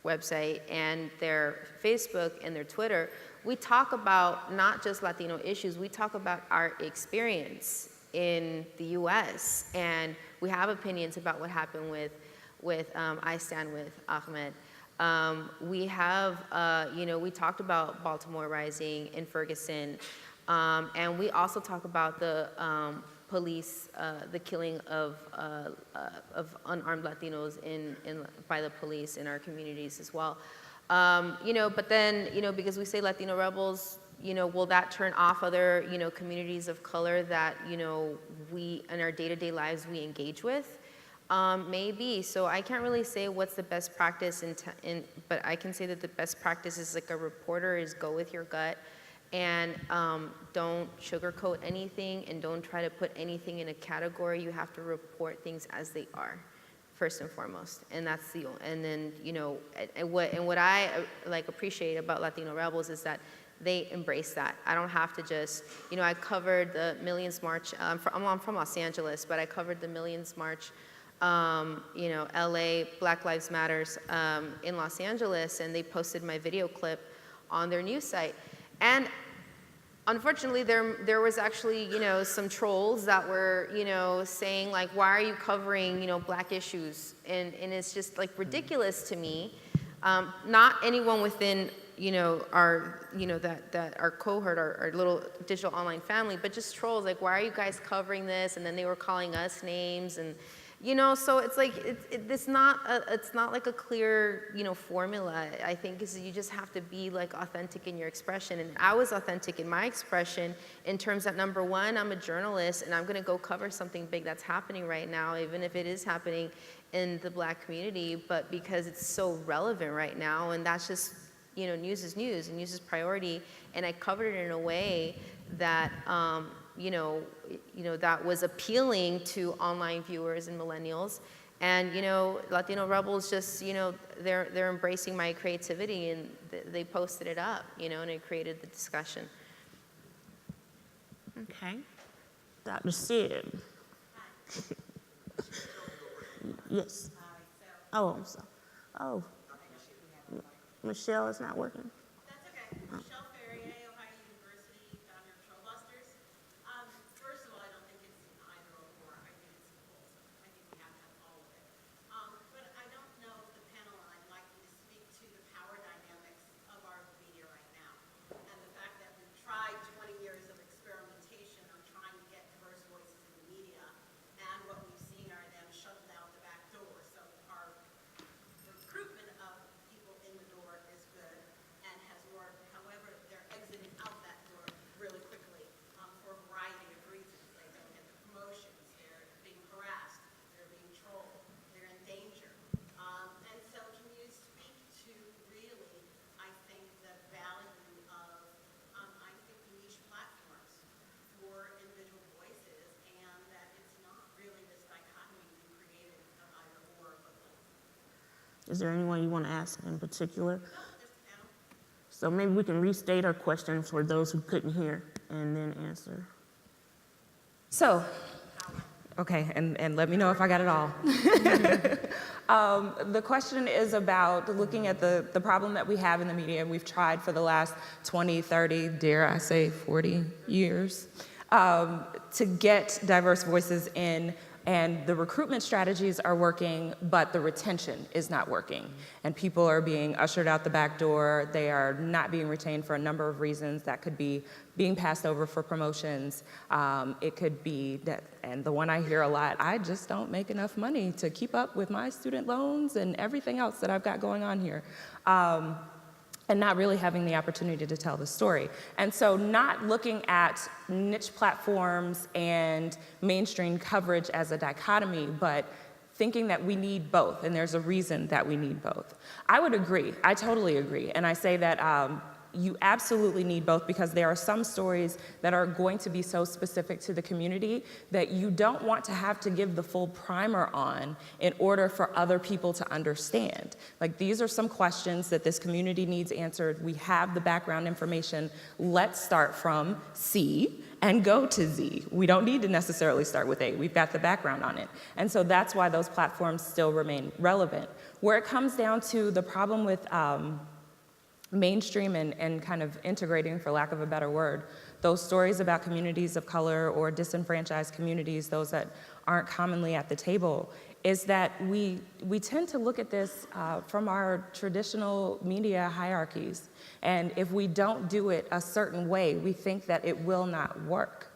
S5: website and their Facebook and their Twitter, we talk about not just Latino issues, we talk about our experience in the US, and we have opinions about what happened with I Stand With Ahmed. We have, we talked about Baltimore Rising in Ferguson, and we also talk about the police, the killing of unarmed Latinos by the police in our communities as well. But then, because we say Latino Rebels, will that turn off other, communities of color that, we, in our day-to-day lives, we engage with? Maybe. So I can't really say what's the best practice, but I can say that the best practice is like a reporter is go with your gut and don't sugarcoat anything and don't try to put anything in a category. You have to report things as they are. first and foremost, and that's the, and then, you know, and what I like appreciate about Latino Rebels is that they embrace that. I don't have to just, you know, I covered the Millions March, I'm from Los Angeles, but I covered the Millions March, you know, LA, Black Lives Matters in Los Angeles, and they posted my video clip on their news site. And unfortunately, there was actually, you know, some trolls that were, you know, saying like, why are you covering, you know, Black issues? And it's just like ridiculous to me. Not anyone within, you know, our, you know, that our cohort, our little digital online family, but just trolls, like, why are you guys covering this? And then they were calling us names, and, you know, so it's like, it's not like a clear, you know, formula. I think is you just have to be like authentic in your expression. And I was authentic in my expression in terms that, number one, I'm a journalist and I'm gonna go cover something big that's happening right now, even if it is happening in the Black community, but because it's so relevant right now, and that's just, you know, news is news, and news is priority, and I covered it in a way that, you know, that was appealing to online viewers and millennials, and, you know, Latino Rebels just, you know, they're embracing my creativity, and they posted it up, you know, and it created the discussion.
S1: Okay. Dr. Sid. Yes. Oh, I'm sorry. Oh. Michelle is not working.
S7: That's okay. Michelle Ferrier, Ohio University, founder of Trollbusters. First of all, I don't think it's an either or. I think it's both. I think we have to have all of it. But I don't know if the panel, and I'd like you to speak to the power dynamics of our media right now, and the fact that we've tried 20 years of experimentation on trying to get diverse voices in the media, and what we've seen are them shut out the back door. So our recruitment of people in the door is good and has worked. However, they're exiting out that door really quickly for a variety of reasons. They don't get the promotions, they're being harassed, they're being trolled, they're in danger. And so can you speak to really, I think, the value of, I think, niche platforms for individual voices, and that it's not really this dichotomy we created of either or, but both.
S1: Is there anyone you want to ask in particular?
S7: No, just the panel.
S1: So maybe we can restate our question for those who couldn't hear and then answer.
S4: So, okay, and let me know if I got it all. The question is about looking at the problem that we have in the media. We've tried for the last 20, 30, dare I say 40 years, to get diverse voices in, and the recruitment strategies are working, but the retention is not working. And people are being ushered out the back door. They are not being retained for a number of reasons. That could be being passed over for promotions. It could be that, and the one I hear a lot, I just don't make enough money to keep up with my student loans and everything else that I've got going on here. And not really having the opportunity to tell the story. And so not looking at niche platforms and mainstream coverage as a dichotomy, but thinking that we need both, and there's a reason that we need both. I would agree, I totally agree, and I say that you absolutely need both, because there are some stories that are going to be so specific to the community that you don't want to have to give the full primer on in order for other people to understand. Like, these are some questions that this community needs answered. We have the background information. Let's start from C and go to Z. We don't need to necessarily start with A. We've got the background on it. And so that's why those platforms still remain relevant. Where it comes down to the problem with mainstream and kind of integrating, for lack of a better word, those stories about communities of color or disenfranchised communities, those that aren't commonly at the table, is that we tend to look at this from our traditional media hierarchies. And if we don't do it a certain way, we think that it will not work.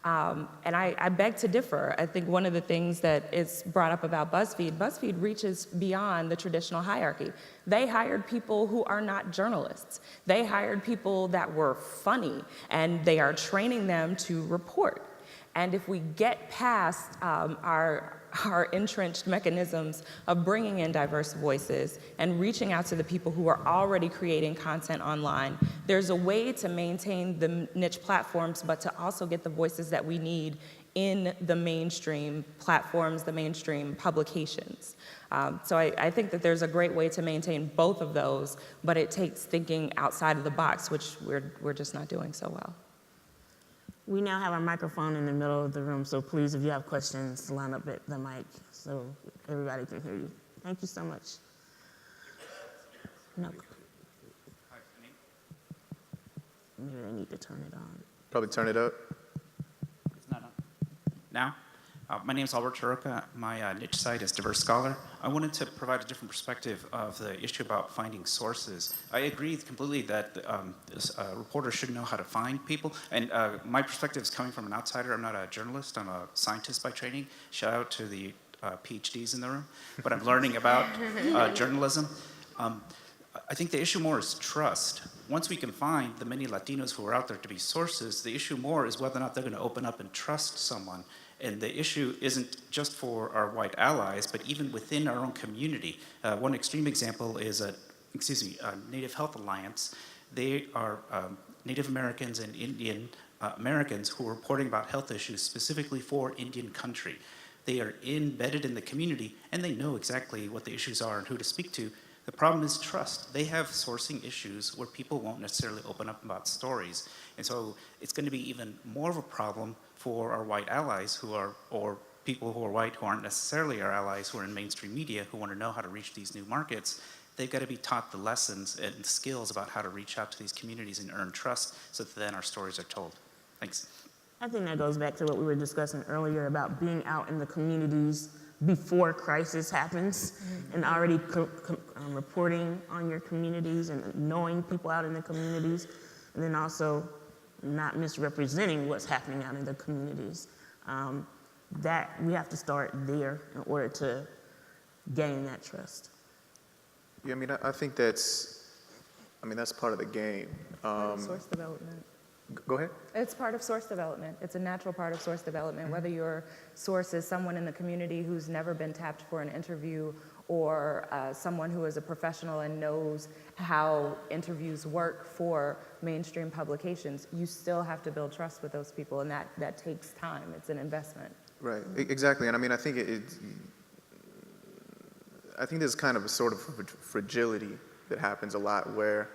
S4: And I beg to differ. I think one of the things that is brought up about BuzzFeed reaches beyond the traditional hierarchy. They hired people who are not journalists. They hired people that were funny, and they are training them to report. And if we get past our entrenched mechanisms of bringing in diverse voices and reaching out to the people who are already creating content online, there's a way to maintain the niche platforms, but to also get the voices that we need in the mainstream platforms, the mainstream publications. So I think that there's a great way to maintain both of those, but it takes thinking outside of the box, which we're just not doing so well.
S1: We now have a microphone in the middle of the room, so please, if you have questions, line up at the mic so everybody can hear you. Thank you so much. No. Maybe they need to turn it on.
S2: Probably turn it up.
S8: It's not on. Now? My name is Albert Taroka. My niche site is Diverse Scholar. I wanted to provide a different perspective of the issue about finding sources. I agree completely that reporters should know how to find people. And my perspective is coming from an outsider. I'm not a journalist. I'm a scientist by training. Shout out to the PhDs in the room. But I'm learning about journalism. I think the issue more is trust. Once we can find the many Latinos who are out there to be sources, the issue more is whether or not they're going to open up and trust someone. And the issue isn't just for our white allies, but even within our own community. One extreme example is Native Health Alliance. They are Native Americans and Indian Americans who are reporting about health issues specifically for Indian country. They are embedded in the community, and they know exactly what the issues are and who to speak to. The problem is trust. They have sourcing issues where people won't necessarily open up about stories. And so it's going to be even more of a problem for our white allies who are, or people who are white who aren't necessarily our allies who are in mainstream media who want to know how to reach these new markets. They've got to be taught the lessons and skills about how to reach out to these communities and earn trust so that then our stories are told. Thanks.
S1: I think that goes back to what we were discussing earlier about being out in the communities before crisis happens and already reporting on your communities and knowing people out in the communities, and then also not misrepresenting what's happening out in the communities. That we have to start there in order to gain that trust.
S2: Yeah, I mean, I think that's part of the game.
S4: Source development.
S2: Go ahead.
S4: It's part of source development. It's a natural part of source development, whether your source is someone in the community who's never been tapped for an interview or someone who is a professional and knows how interviews work for mainstream publications. You still have to build trust with those people, and that takes time. It's an investment.
S2: Right, exactly. And I mean, I think I think there's kind of a sort of fragility that happens a lot where,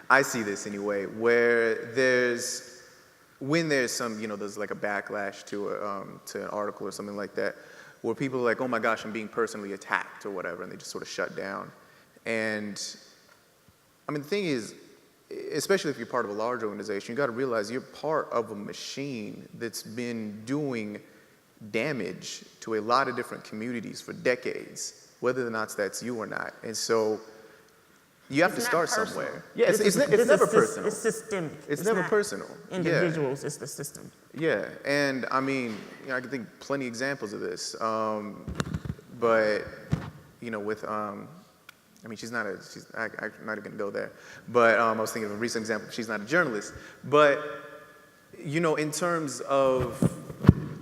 S2: I see this anyway, where when there's some, there's like a backlash to an article or something like that, where people are like, oh my gosh, I'm being personally attacked or whatever, and they just sort of shut down. And the thing is, especially if you're part of a large organization, you got to realize you're part of a machine that's been doing damage to a lot of different communities for decades, whether or not that's you or not. And so you have to start somewhere. Yeah, it's never personal.
S1: It's systemic.
S2: It's never
S1: not
S2: personal.
S1: Individuals, it's the system.
S2: Yeah, and I can think plenty of examples of this. But with she's I'm not even gonna go there. But I was thinking of a recent example. She's not a journalist, but in terms of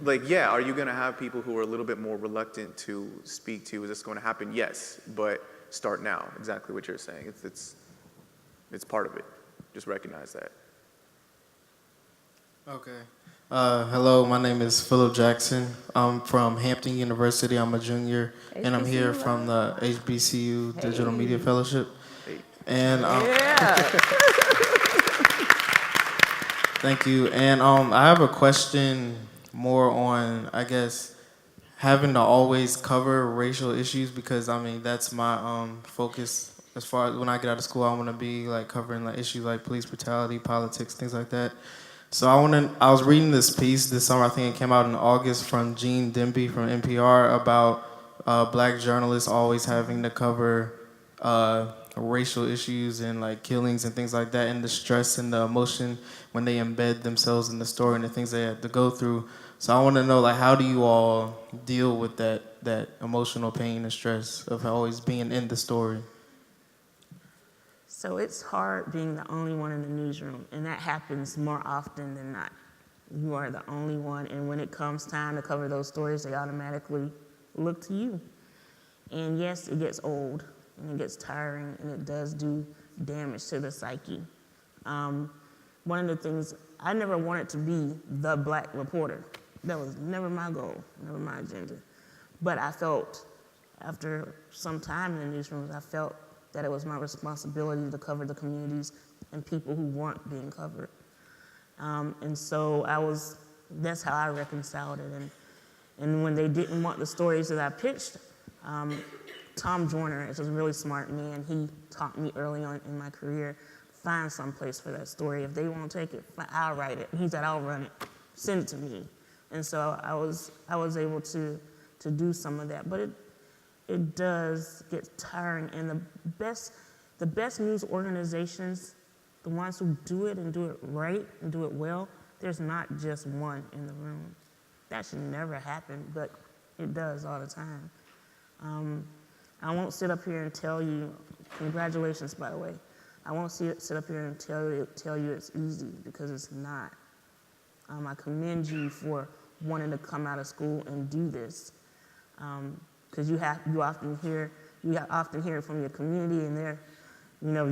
S2: are you gonna have people who are a little bit more reluctant to speak to you? Is this going to happen? Yes, but start now. Exactly what you're saying. It's part of it. Just recognize that.
S9: Okay. Hello, my name is Philip Jackson. I'm from Hampton University. I'm a junior, and I'm here from the HBCU Digital Media Fellowship. And thank you. And I have a question more on, I guess, having to always cover racial issues, because that's my focus as far as when I get out of school. I want to be covering issues like police brutality, politics, things like that. So I was reading this piece this summer, I think it came out in August, from Gene Demby from NPR about black journalists always having to cover racial issues and killings and things like that, and the stress and the emotion when they embed themselves in the story and the things they have to go through. So I want to know, how do you all deal with that emotional pain and stress of always being in the story?
S1: So it's hard being the only one in the newsroom, and that happens more often than not. You are the only one, and when it comes time to cover those stories, they automatically look to you. And yes, it gets old, and it gets tiring, and it does do damage to the psyche. one of the things, I never wanted to be the black reporter. That was never my goal, never my agenda. But I felt, after some time in the newsrooms, I felt that it was my responsibility to cover the communities and people who weren't being covered. And so that's how I reconciled it. And when they didn't want the stories that I pitched, Tom Joyner is a really smart man. He taught me early on in my career, find some place for that story. If they won't take it, I'll write it. He said, I'll run it, send it to me. And so I was able to do some of that. But it does get tiring. And the best news organizations, the ones who do it and do it right and do it well, there's not just one in the room. That should never happen, but it does all the time. I won't sit up here and tell you, congratulations, by the way. I won't sit up here and tell you it's easy, because it's not. I commend you for wanting to come out of school and do this, because you often hear it from your community, and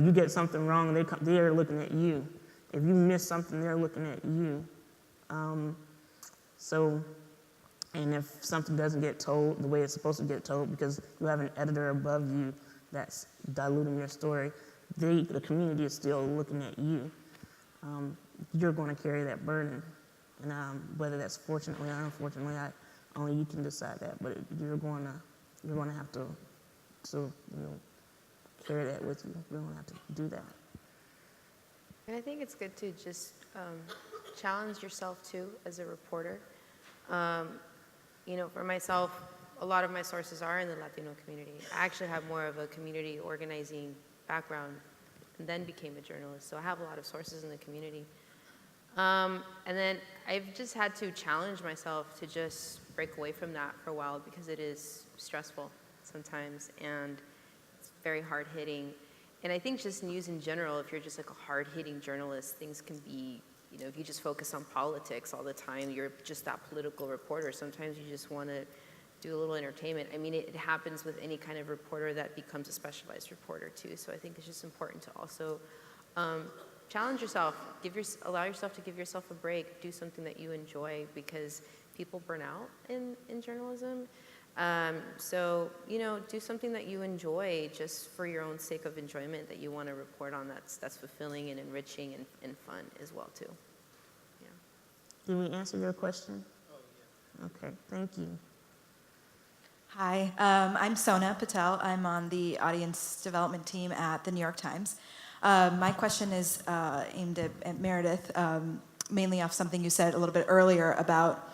S1: you get something wrong, they're looking at you. If you miss something, they're looking at you. And if something doesn't get told the way it's supposed to get told because you have an editor above you that's diluting your story, the community is still looking at you. You're going to carry that burden. And whether that's fortunately or unfortunately, only you can decide that. But you're going to have to carry that with you. You're going to have to do that.
S5: And I think it's good to just challenge yourself too as a reporter. For myself, a lot of my sources are in the Latino community. I actually have more of a community organizing background and then became a journalist. So I have a lot of sources in the community. And then I've just had to challenge myself to just break away from that for a while, because it is stressful sometimes and it's very hard hitting. And I think just news in general, if you're just like a hard hitting journalist, things can be, if you just focus on politics all the time, you're just that political reporter. Sometimes you just want to do a little entertainment. I mean, it happens with any kind of reporter that becomes a specialized reporter too. So I think it's just important to also challenge yourself, allow yourself to give yourself a break, do something that you enjoy, because people burn out in journalism. So, do something that you enjoy just for your own sake of enjoyment, that you want to report on, that's fulfilling and enriching and fun as well too. Yeah.
S1: Did we answer your question? Oh, yeah. Okay, thank you.
S10: Hi, I'm Sona Patel. I'm on the audience development team at the New York Times. My question is aimed at Meredith, mainly off something you said a little bit earlier about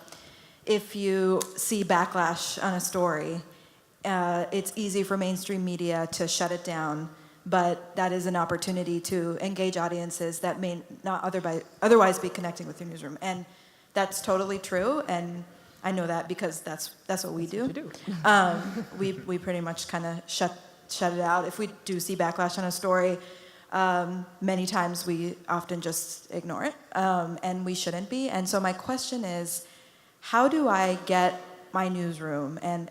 S10: if you see backlash on a story, it's easy for mainstream media to shut it down, but that is an opportunity to engage audiences that may not otherwise be connecting with your newsroom. And that's totally true, and I know that because that's what we do. We pretty much kind of shut it out. If we do see backlash on a story, many times we often just ignore it, and we shouldn't be. And so my question is, how do I get my newsroom, and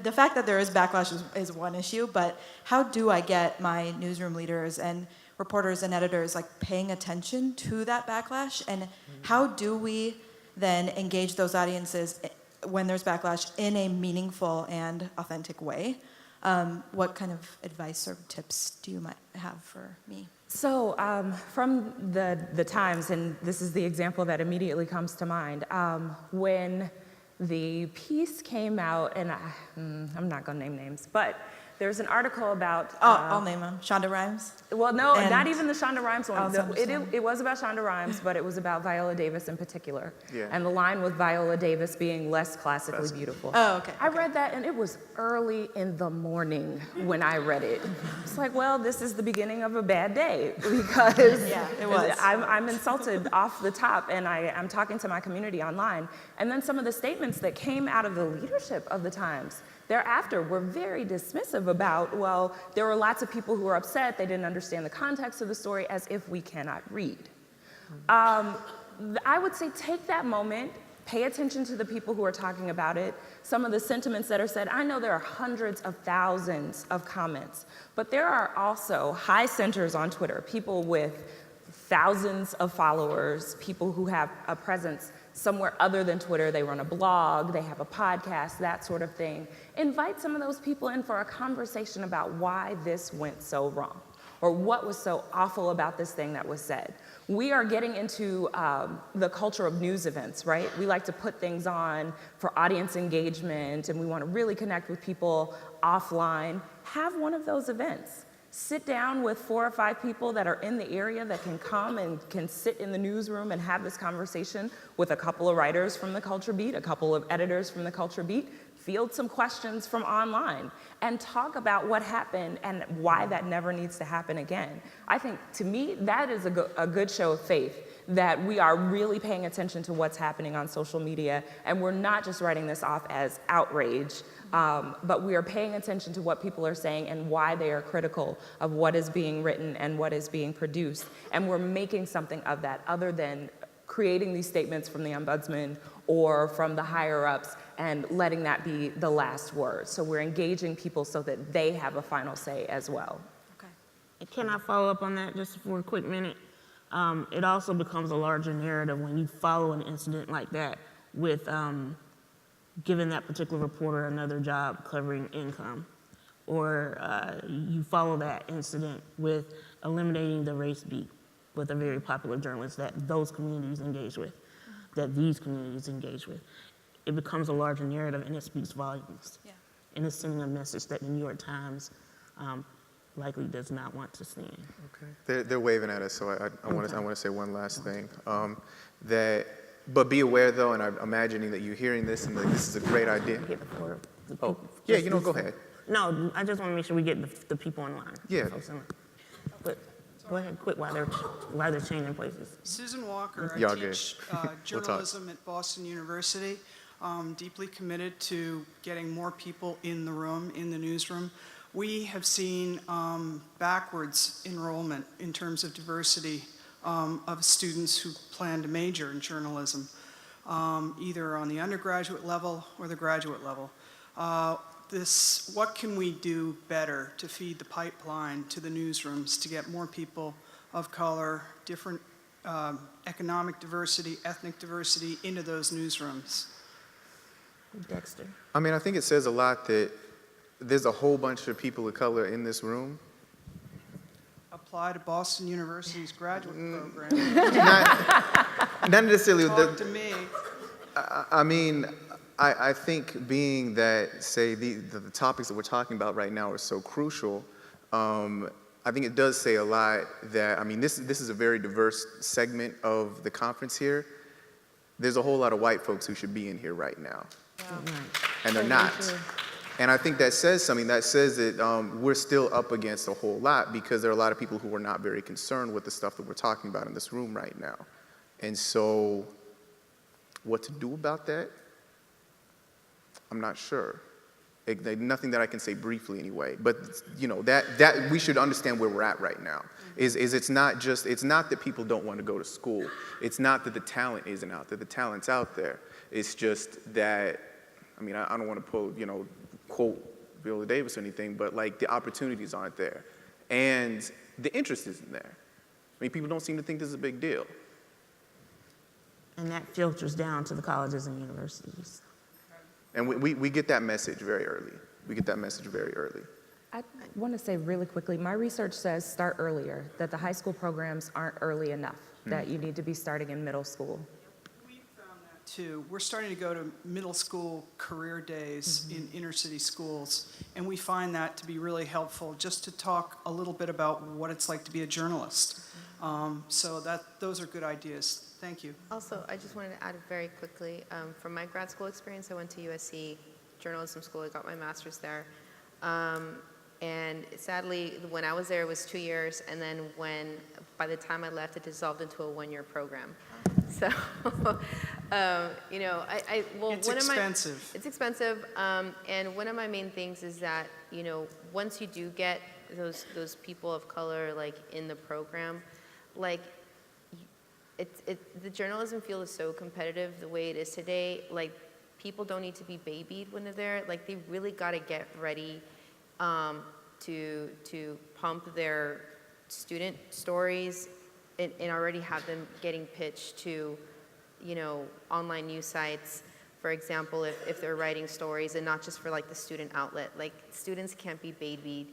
S10: the fact that there is backlash is one issue, but how do I get my newsroom leaders and reporters and editors paying attention to that backlash, and how do we then engage those audiences when there's backlash in a meaningful and authentic way? What kind of advice or tips do you might have for me?
S4: So from the Times, and this is the example that immediately comes to mind, when the piece came out, and I'm not going to name names, but there's an article about...
S10: I'll name them. Shonda Rhimes?
S4: Well, no,
S10: And-
S4: not even the Shonda Rhimes one.
S10: Oh,
S4: It was about Shonda Rhimes, but it was about Viola Davis in particular.
S2: Yeah.
S4: And the line with Viola Davis being less classically beautiful.
S10: Oh, okay.
S4: I read that, and it was early in the morning when I read it. It's like, well, this is the beginning of a bad day, because
S10: Yeah, it was.
S4: I'm insulted off the top, and I'm talking to my community online. And then some of the statements that came out of the leadership of the Times thereafter were very dismissive about, well, there were lots of people who were upset, they didn't understand the context of the story, as if we cannot read. I would say take that moment, pay attention to the people who are talking about it, some of the sentiments that are said. I know there are hundreds of thousands of comments, but there are also high centers on Twitter, people with thousands of followers, people who have a presence somewhere other than Twitter. They run a blog, they have a podcast, that sort of thing. Invite some of those people in for a conversation about why this went so wrong, or what was so awful about this thing that was said. We are getting into the culture of news events, right? We like to put things on for audience engagement, and we want to really connect with people offline. Have one of those events. Sit down with 4 or 5 people that are in the area that can come and can sit in the newsroom and have this conversation with a couple of writers from the Culture Beat, a couple of editors from the Culture Beat, field some questions from online, and talk about what happened and why that never needs to happen again. I think, to me, that is a good show of faith, that we are really paying attention to what's happening on social media, and we're not just writing this off as outrage, but we are paying attention to what people are saying and why they are critical of what is being written and what is being produced. And we're making something of that, other than creating these statements from the ombudsman or from the higher-ups and letting that be the last word. So we're engaging people so that they have a final say as well.
S1: Can I follow up on that just for a quick minute? It also becomes a larger narrative when you follow an incident like that with giving that particular reporter another job covering income, or you follow that incident with eliminating the race beat with a very popular journalist that those communities engage with, that these communities engage with. It becomes a larger narrative, and it speaks volumes.
S10: Yeah.
S1: And it's sending a message that the New York Times likely does not want to see.
S2: Okay. They're waving at us, so I want to say one last thing. But be aware, though, and I'm imagining that you're hearing this and like, this is a great idea. Oh, yeah, go ahead.
S1: No, I just want to make sure we get the people in line.
S2: Yeah.
S1: But go ahead, quick, while they're changing places.
S11: Susan Walker,
S2: Y'all
S11: I
S2: good.
S11: teach
S2: We'll talk.
S11: journalism at Boston University. Deeply committed to getting more people in the room, in the newsroom. We have seen backwards enrollment in terms of diversity of students who plan to major in journalism, either on the undergraduate level or the graduate level. What can we do better to feed the pipeline to the newsrooms to get more people of color, different economic diversity, ethnic diversity into those newsrooms?
S1: Dexter.
S2: I mean, I think it says a lot that there's a whole bunch of people of color in this room.
S11: Apply to Boston University's graduate program.
S2: Not necessarily.
S11: Talk to me.
S2: I mean, I think being that, say, the topics that we're talking about right now are so crucial, I think it does say a lot that, I mean, this is a very diverse segment of the conference here. There's a whole lot of white folks who should be in here right now. And they're not. And I think that says something. That says that we're still up against a whole lot because there are a lot of people who are not very concerned with the stuff that we're talking about in this room right now. And so what to do about that? I'm not sure. Nothing that I can say briefly anyway. But you know, that we should understand where we're at right now. It's not that people don't want to go to school. It's not that the talent isn't out there. The talent's out there. It's just that, I mean, I don't want to quote Viola Davis or anything, but like the opportunities aren't there. And the interest isn't there. I mean, people don't seem to think this is a big deal.
S1: And that filters down to the colleges and universities.
S2: And we get that message very early. We get that message very early.
S4: I want to say really quickly, my research says start earlier, that the high school programs aren't early enough, that you need to be starting in middle school.
S11: We found that too. We're starting to go to middle school career days in inner city schools, and we find that to be really helpful just to talk a little bit about what it's like to be a journalist. So those are good ideas. Thank you.
S5: Also, I just wanted to add very quickly, from my grad school experience, I went to USC Journalism School. I got my master's there. And sadly, when I was there, it was 2 years. And then by the time I left, it dissolved into a 1-year program. So,
S11: It's expensive.
S5: It's expensive. And one of my main things is that, once you do get those people of color, like, in the program, like, the journalism field is so competitive the way it is today. Like, people don't need to be babied when they're there. Like, they really got to get ready to pump their student stories and already have them getting pitched to, you know, online news sites. For example, if they're writing stories, and not just for like the student outlet. Like, students can't be babied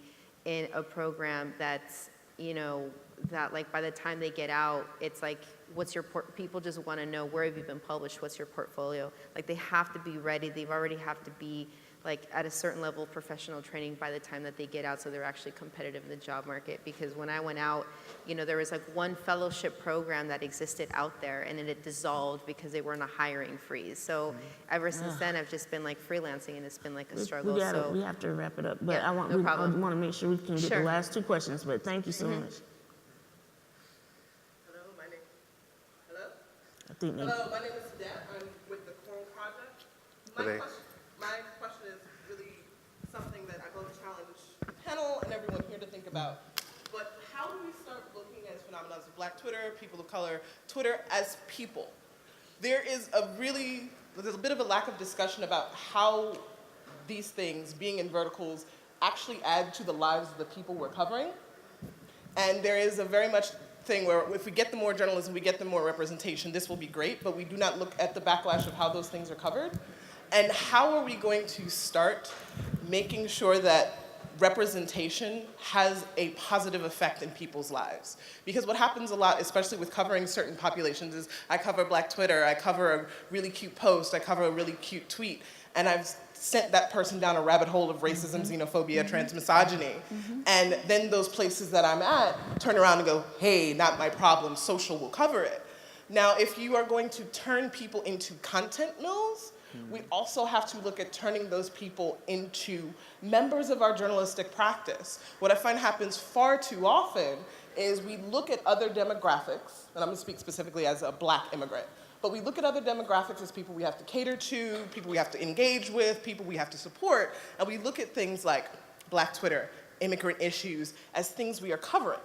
S5: in a program that's, you know, that like by the time they get out, it's like, what's your people just want to know, where have you been published, what's your portfolio? Like, they have to be ready, they've already have to be like at a certain level of professional training by the time that they get out, so they're actually competitive in the job market. Because when I went out, you know, there was like one fellowship program that existed out there, and then it dissolved because they were in a hiring freeze. So ever since then, I've just been like freelancing, and it's been like a struggle.
S1: We have to wrap it up, but
S5: Yeah,
S1: I want
S5: no problem.
S1: to make sure we can get
S5: Sure.
S1: the last two questions, but thank you so much.
S7: Hello, my name, hello?
S1: I think they-
S7: Hello, my name is Deb. I'm with the Coral Project.
S2: Okay.
S7: My question is really something that I both challenge the panel and everyone here to think about. But how do we start looking at phenomena of Black Twitter, people of color, Twitter as people? There's a bit of a lack of discussion about how these things, being in verticals, actually add to the lives of the people we're covering. And there is a very much thing where if we get the more journalism, we get the more representation, this will be great, but we do not look at the backlash of how those things are covered. And how are we going to start making sure that representation has a positive effect in people's lives? Because what happens a lot, especially with covering certain populations, is I cover Black Twitter, I cover a really cute post, I cover a really cute tweet, and I've sent that person down a rabbit hole of racism, xenophobia, transmisogyny. And then those places that I'm at turn around and go, hey, not my problem, social will cover it. Now, if you are going to turn people into content mills, we also have to look at turning those people into members of our journalistic practice. What I find happens far too often is we look at other demographics, and I'm gonna speak specifically as a Black immigrant, but we look at other demographics as people we have to cater to, people we have to engage with, people we have to support, and we look at things like Black Twitter, immigrant issues, as things we are covering.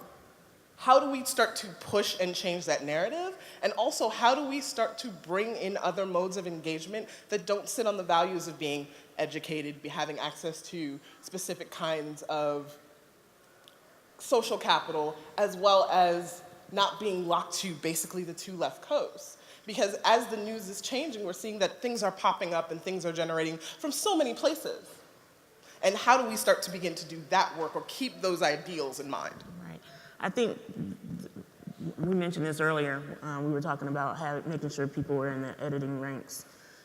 S7: How do we start to push and change that narrative? And also, how do we start to bring in other modes of engagement that don't sit on the values of being educated, having access to specific kinds of social capital, as well as not being locked to basically the two left coasts? Because as the news is changing, we're seeing that things are popping up and things are generating from so many places. And how do we start to begin to do that work or keep those ideals in mind?
S1: Right. I think we mentioned this earlier. We were talking about making sure people were in the editing ranks,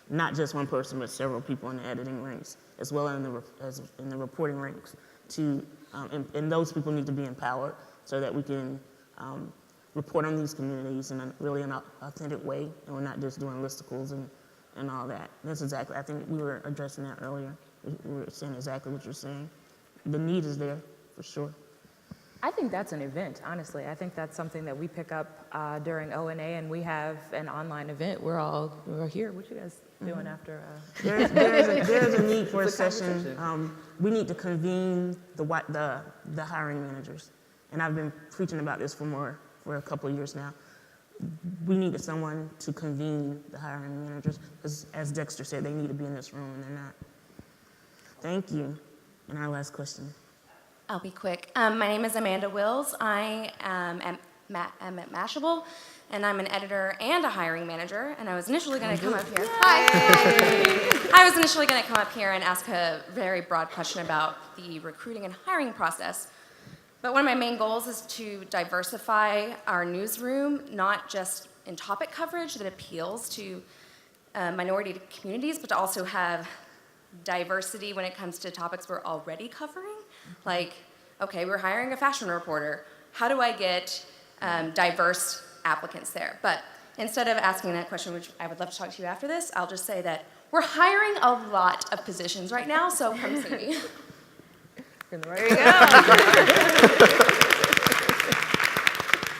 S1: not just one person, but several people in the editing ranks, as well as in the reporting ranks. And those people need to be empowered so that we can report on these communities in really an authentic way, and we're not just doing listicles and all that. That's exactly. I think we were addressing that earlier. We were saying exactly what you're saying. The need is there for sure.
S4: I think that's an event, honestly. I think that's something that we pick up during ONA, and we have an online event. We're here. What you guys doing after?
S1: There's a need for a session. We need to convene the hiring managers, and I've been preaching about this for a couple of years now. We needed someone to convene the hiring managers, because as Dexter said, they need to be in this room, and they're not. Thank you. And our last question.
S12: I'll be quick. My name is Amanda Wills. I am at Mashable, and I'm an editor and a hiring manager. And I was initially going to come up here. Hi. I was initially going to come up here and ask a very broad question about the recruiting and hiring process. But one of my main goals is to diversify our newsroom, not just in topic coverage that appeals to minority communities, but to also have diversity when it comes to topics we're already covering. Like, okay, we're hiring a fashion reporter. How do I get diverse applicants there? But instead of asking that question, which I would love to talk to you after this, I'll just say that we're hiring a lot of positions right now, so come see me.
S4: There you go.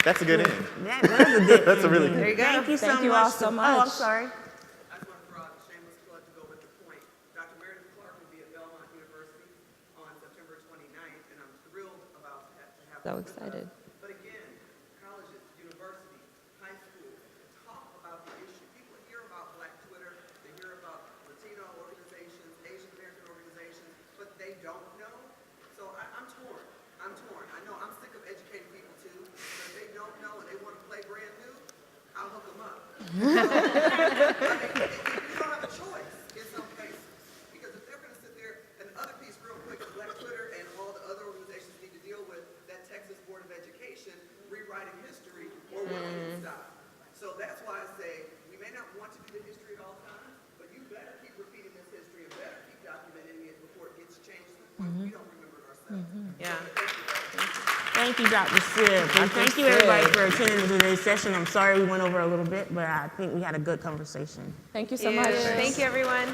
S2: That's a good end.
S1: That was a good.
S2: That's a really good.
S4: There you go.
S1: Thank you so
S4: Thank you
S1: much.
S4: all so much.
S1: Oh, I'm sorry.
S7: I just want to throw out a shameless plug to go with the point. Dr. Meredith Clark will be at Belmont University on September 29th, and I'm thrilled about to have
S4: So
S7: her with us.
S4: excited.
S7: But again, colleges, universities, high schools, talk about the issue. People hear about Black Twitter, they hear about Latino organizations, Asian American organizations, but they don't know. So I'm torn. I know I'm sick of educating people too, but they don't know and they want to play
S13: don't have a choice in some cases. Because if they're gonna sit there, and the other piece real quick, Black Twitter and all the other organizations need to deal with that Texas Board of Education rewriting history or will it stop? So that's why I say, we may not want to do the history at all times, but you better keep repeating this history and better keep documenting it before it gets changed to the point we don't remember it ourselves.
S3: Yeah.
S1: Thank you, Dr. Siv. And thank you, everybody, for attending today's session. I'm sorry we went over a little bit, but I think we had a good conversation.
S4: Thank you so much.
S3: Thank you, everyone.